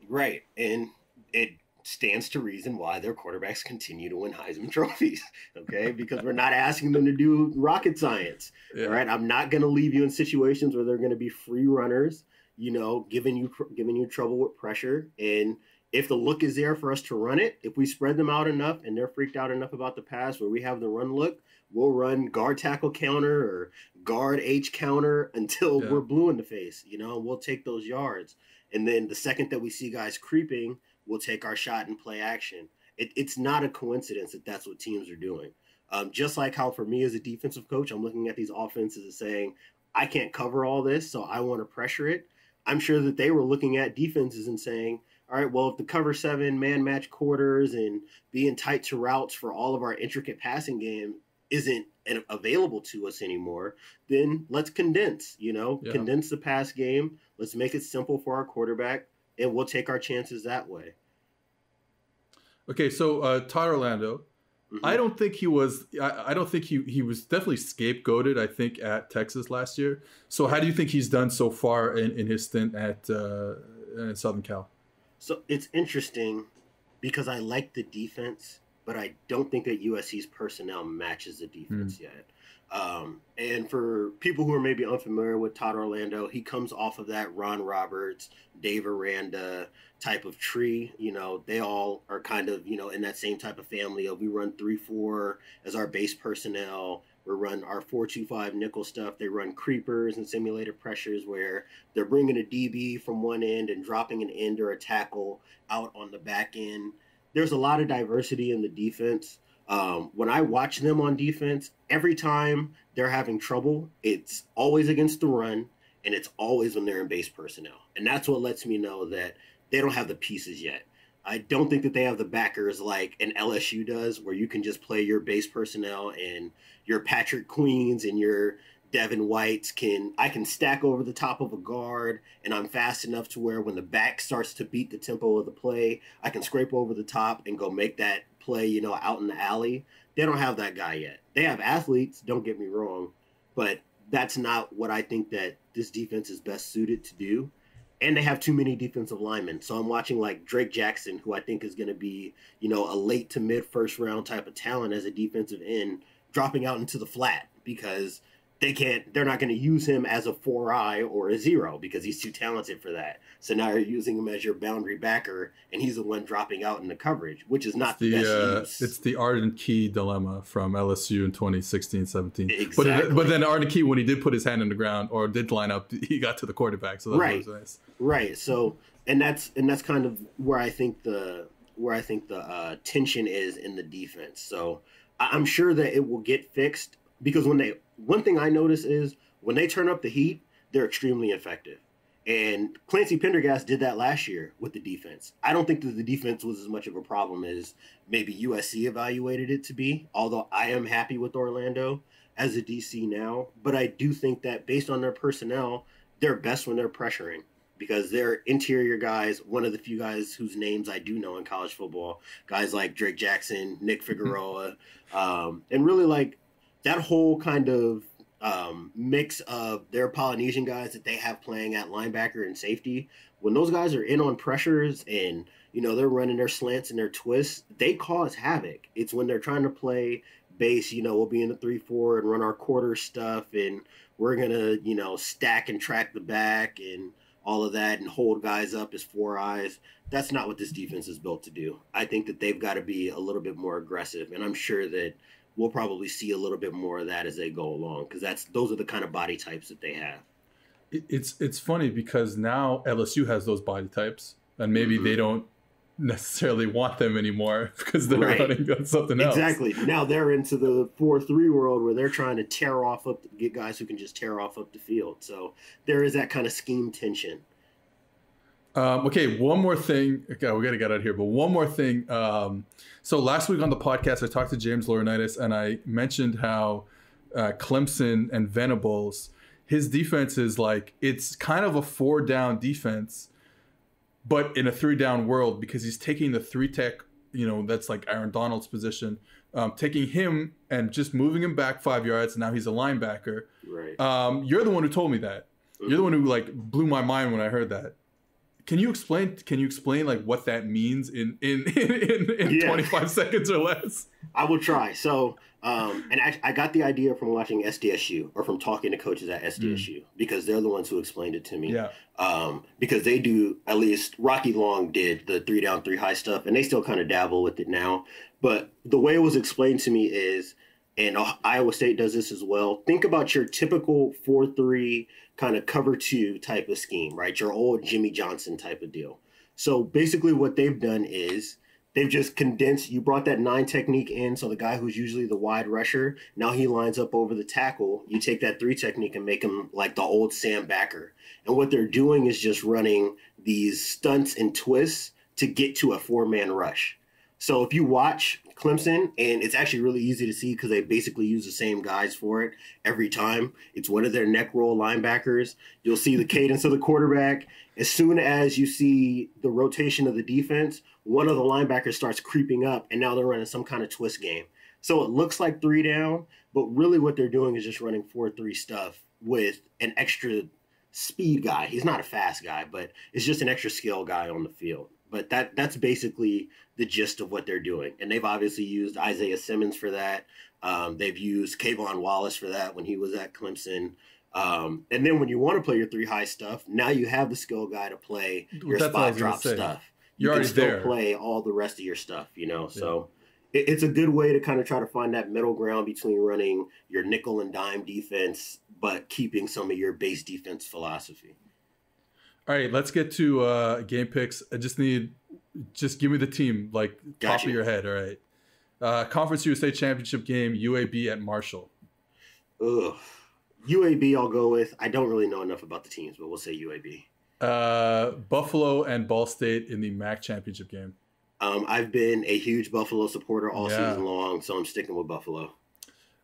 Right, and it stands to reason why their quarterbacks continue to win Heisman trophies, okay? Because we're not asking them to do rocket science, all right? I'm not going to leave you in situations where they're going to be free runners, giving you trouble with pressure. And if the look is there for us to run it, if we spread them out enough and they're freaked out enough about the pass where we have the run look, we'll run guard tackle counter or guard H counter until we're blue in the face, we'll take those yards. And then the second that we see guys creeping, we'll take our shot and play action. It's not a coincidence that that's what teams are doing. Just like how for me as a defensive coach, I'm looking at these offenses and saying, I can't cover all this, so I want to pressure it. I'm sure that they were looking at defenses and saying, all right, well, if the cover 7 man match quarters and being tight to routes for all of our intricate passing game isn't available to us anymore, then let's condense, condense the pass game. Let's make it simple for our quarterback, and we'll take our chances that way. Okay, so Todd Orlando, I don't think he was. I don't think he was definitely scapegoated, I think, at Texas last year. So how do you think he's done so far in his stint at Southern Cal? So it's interesting because I like the defense, but I don't think that USC's personnel matches the defense yet. And for people who are maybe unfamiliar with Todd Orlando, he comes off of that Ron Roberts, Dave Aranda type of tree. They all are kind of, in that same type of family of we run 3-4 as our base personnel. We run our 4-2-5 nickel stuff. They run creepers and simulated pressures where they're bringing a DB from one end and dropping an end or a tackle out on the back end. There's a lot of diversity in the defense. When I watch them on defense, every time they're having trouble, it's always against the run, and it's always when they're in base personnel. And that's what lets me know that they don't have the pieces yet. I don't think that they have the backers like an LSU does, where you can just play your base personnel and your Patrick Queens and your Devin Whites I can stack over the top of a guard, and I'm fast enough to where when the back starts to beat the tempo of the play, I can scrape over the top and go make that play, out in the alley. They don't have that guy yet. They have athletes, don't get me wrong, but that's not what I think that this defense is best suited to do. And they have too many defensive linemen. So I'm watching like Drake Jackson, who I think is going to be, a late to mid first round type of talent as a defensive end, dropping out into the flat because they're not going to use him as a 4-eye or a 0 because he's too talented for that. So now you're using him as your boundary backer, and he's the one dropping out in the coverage, which is not the best use. It's the Arden Key dilemma from LSU in 2016-17. Exactly. But then Arden Key, when he did put his hand in the ground or did line up, he got to the quarterback. So that was nice. Right. So and that's kind of where I think the tension is in the defense. So I'm sure that it will get fixed because one thing I notice is when they turn up the heat, they're extremely effective. And Clancy Pendergast did that last year with the defense. I don't think that the defense was as much of a problem as maybe USC evaluated it to be, although I am happy with Orlando as a DC now. But I do think that based on their personnel, they're best when they're pressuring because they're interior guys, one of the few guys whose names I do know in college football, guys like Drake Jackson, Nick Figueroa, and really like that whole kind of mix of their Polynesian guys that they have playing at linebacker and safety. When those guys are in on pressures and, they're running their slants and their twists, they cause havoc. It's when they're trying to play base, we'll be in the 3-4 and run our quarter stuff and we're going to, stack and track the back and all of that and hold guys up as 4 eyes. That's not what this defense is built to do. I think that they've got to be a little bit more aggressive, and I'm sure that we'll probably see a little bit more of that as they go along because those are the kind of body types that they have. It's funny because now LSU has those body types, and maybe they don't necessarily want them anymore because they're running on something else. Exactly. Now they're into the 4-3 world where they're trying to get guys who can just tear off up the field. So there is that kind of scheme tension. Okay, one more thing. Okay, we got to get out of here, but one more thing. So last week on the podcast, I talked to James Laurinaitis, and I mentioned how Clemson and Venables, his defense is like, it's kind of a 4-down defense, but in a 3-down world because he's taking the 3-tech, that's like Aaron Donald's position, taking him and just moving him back 5 yards. Now he's a linebacker. Right. You're the one who told me that. You're the one who like blew my mind when I heard that. Can you explain like what that means in 25 seconds or less? I will try. So, and I got the idea from watching SDSU or from talking to coaches at SDSU because they're the ones who explained it to me. Yeah. Because they do, at least Rocky Long did the 3-down, 3-high stuff, and they still kind of dabble with it now. But the way it was explained to me is, and Iowa State does this as well, think about your typical 4-3 kind of cover 2 type of scheme, right? Your old Jimmy Johnson type of deal. So basically what they've done is They've just condensed. You brought that 9 technique in, so the guy who's usually the wide rusher, now he lines up over the tackle. You take that 3 technique and make him like the old Sam Backer. And what they're doing is just running these stunts and twists to get to a 4-man rush. So if you watch Clemson, and it's actually really easy to see because they basically use the same guys for it every time. It's one of their neck roll linebackers. You'll see the cadence of the quarterback. As soon as you see the rotation of the defense, one of the linebackers starts creeping up, and now they're running some kind of twist game. So it looks like 3 down, but really what they're doing is just running 4-3 stuff with an extra speed guy. He's not a fast guy, but it's just an extra skill guy on the field. But that's basically the gist of what they're doing. And they've obviously used Isaiah Simmons for that. They've used Kayvon Wallace for that when he was at Clemson. And then when you want to play your 3 high stuff, now you have the skill guy to play your spot drop stuff. You're already there. You can still play all the rest of your stuff, you know? Yeah. So it's a good way to kind of try to find that middle ground between running your nickel and dime defense, but keeping some of your base defense philosophy. All right, let's get to game picks. Just give me the team, like top of your head. All right. Conference USA Championship game, UAB at Marshall. Ugh. UAB I'll go with. I don't really know enough about the teams, but we'll say UAB. Buffalo and Ball State in the MAC Championship game. I've been a huge Buffalo supporter all season long, so I'm sticking with Buffalo.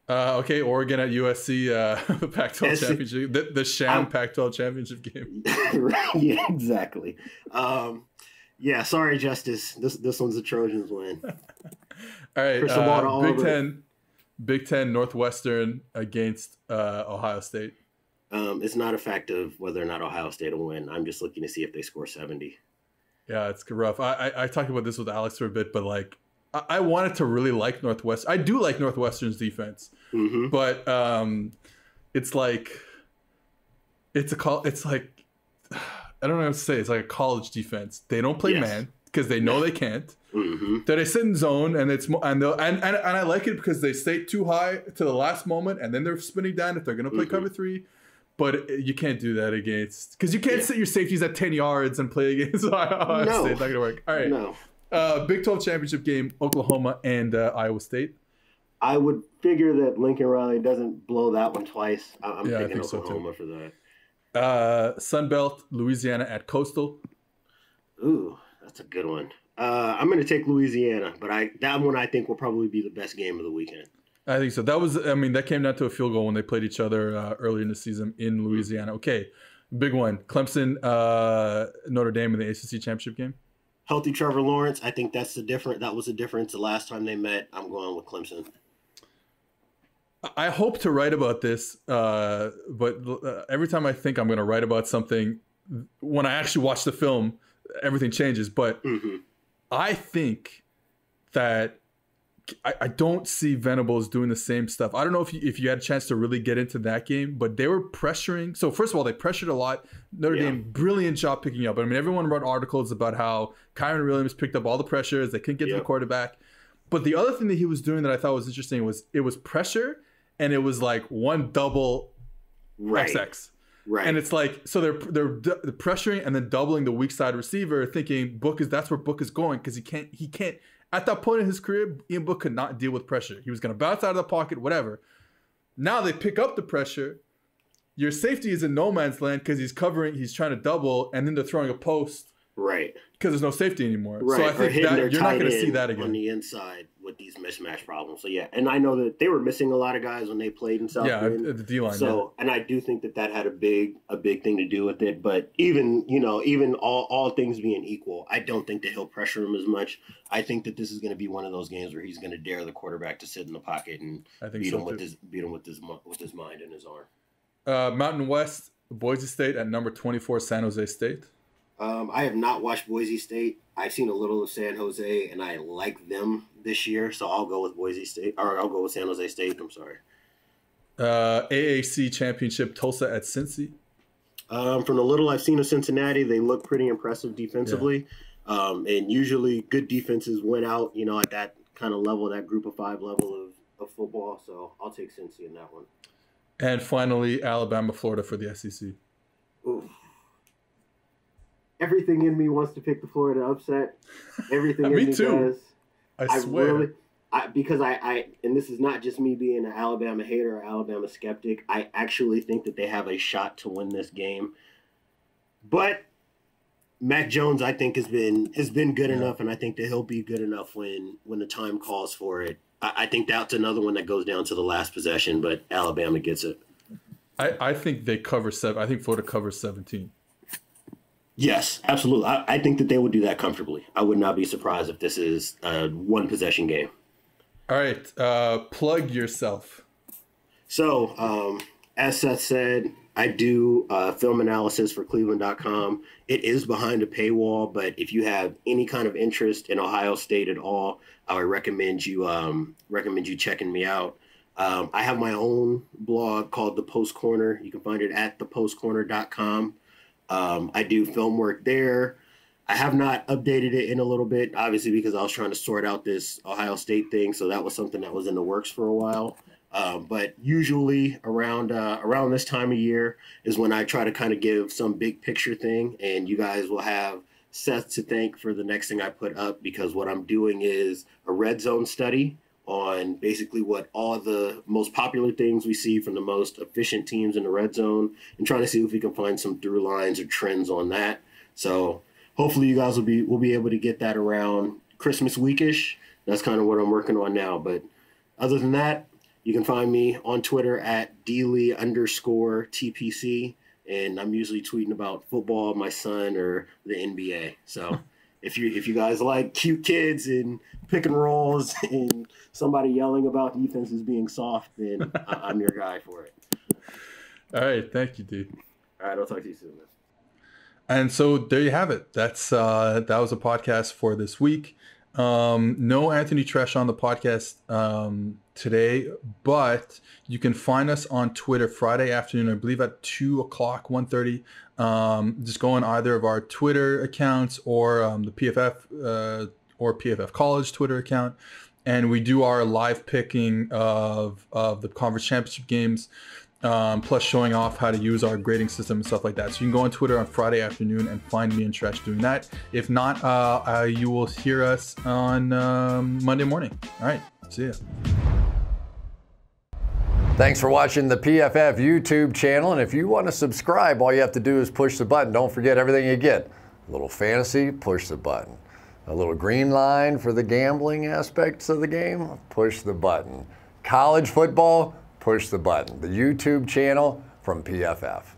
Okay, Oregon at USC, Pac-12 championship, the sham Pac-12 championship game. Yeah, exactly. Yeah, sorry, Justice. This one's the Trojans win. All right, Big Ten Northwestern against Ohio State. It's not a fact of whether or not Ohio State will win. I'm just looking to see if they score 70. Yeah, it's rough. I talked about this with Alex for a bit, but like I wanted to really like Northwestern. I do like Northwestern's defense, but it's like I don't know what to say. It's like a college defense. They don't play man because they know they can't. They sit in zone, and I like it because they stay too high to the last moment, and then they're spinning down if they're going to play cover 3. But you can't do that because you can't sit your safeties at 10 yards and play against Ohio State. It's not going to work. All right. No. Big 12 championship game, Oklahoma and Iowa State. I would figure that Lincoln Riley doesn't blow that one twice. I'm thinking Oklahoma for that. Sun Belt, Louisiana at Coastal. Ooh, that's a good one. I'm going to take Louisiana, but that one I think will probably be the best game of the weekend. I think so. That came down to a field goal when they played each other earlier in the season in Louisiana. Okay, big one. Clemson, Notre Dame in the ACC championship game. Healthy Trevor Lawrence. I think that was the difference the last time they met. I'm going with Clemson. I hope to write about this, but every time I think I'm going to write about something, when I actually watch the film, everything changes. But I think that I don't see Venables doing the same stuff. I don't know if you had a chance to really get into that game, but they were pressuring. So first of all, they pressured a lot. Notre Dame, brilliant job picking up. I mean, everyone wrote articles about how Kyron Williams picked up all the pressures. They couldn't get to the quarterback. But the other thing that he was doing that I thought was interesting was it was pressure, and it was like one double XX. Right. And it's like, so they're pressuring and then doubling the weak side receiver, thinking that's where Book is going, because he can't. At that point in his career, Ian Book could not deal with pressure. He was going to bounce out of the pocket, whatever. Now they pick up the pressure. Your safety is in no man's land because he's trying to double, and then they're throwing a post. Right. Because there's no safety anymore. Right. So I think that you're not going to see that again. On the inside with these mismatch problems. So, yeah. And I know that they were missing a lot of guys when they played in South Bend. Yeah, the D-line. So, and I do think that had a big thing to do with it. But even all things being equal, I don't think that he'll pressure him as much. I think that this is going to be one of those games where he's going to dare the quarterback to sit in the pocket and beat him with his mind and his arm. Mountain West, Boise State at number 24, San Jose State. I have not watched Boise State. I've seen a little of San Jose, and I like them this year, so I'll go with Boise State, or I'll go with San Jose State. I'm sorry. AAC Championship, Tulsa at Cincy. From the little I've seen of Cincinnati, they look pretty impressive defensively, and usually good defenses win out, at that kind of level, that group of 5 level of football. So I'll take Cincy in that one. And finally, Alabama, Florida for the SEC. Ooh. everything in me wants to pick the Florida upset. Everything in me too. does. I swear. Because and this is not just me being an Alabama hater or Alabama skeptic. I actually think that they have a shot to win this game. But Mac Jones, I think, has been good enough, and I think that he'll be good enough when the time calls for it. I think that's another one that goes down to the last possession, but Alabama gets it. I think they cover 7. I think Florida covers 17. Yes, absolutely. I think that they would do that comfortably. I would not be surprised if this is a one possession game. All right, plug yourself. So, as Seth said, I do film analysis for Cleveland.com. It is behind a paywall, but if you have any kind of interest in Ohio State at all, I would recommend you checking me out. I have my own blog called The Post Corner. You can find it at thepostcorner.com. I do film work there. I have not updated it in a little bit, obviously, because I was trying to sort out this Ohio State thing. So that was something that was in the works for a while. But usually around this time of year is when I try to kind of give some big picture thing. And you guys will have Seth to thank for the next thing I put up, because what I'm doing is a red zone study on basically what all the most popular things we see from the most efficient teams in the red zone, and trying to see if we can find some through lines or trends on that. So hopefully you guys will be able to get that around Christmas weekish. That's kind of what I'm working on now. But other than that, you can find me on Twitter at DLee_TPC, and I'm usually tweeting about football, my son, or the NBA. So if you guys like cute kids and pick and rolls and somebody yelling about defenses being soft, then I'm your guy for it. All right, thank you, dude. All right, I'll talk to you soon, man. And so there you have it. That was a podcast for this week. No Anthony Tresh on the podcast today, but you can find us on Twitter Friday afternoon, I believe at 2:00, 1:30. Just go on either of our Twitter accounts or the PFF or PFF College Twitter account, and we do our live picking of the conference championship games. Plus showing off how to use our grading system and stuff like that. So you can go on Twitter on Friday afternoon and find me and Tresh doing that. If not, you will hear us on Monday morning. All right, see ya. Thanks for watching the PFF YouTube channel. And if you want to subscribe, all you have to do is push the button. Don't forget everything you get. A little fantasy, push the button. A little green line for the gambling aspects of the game, push the button. College football, push the button. The YouTube channel from PFF.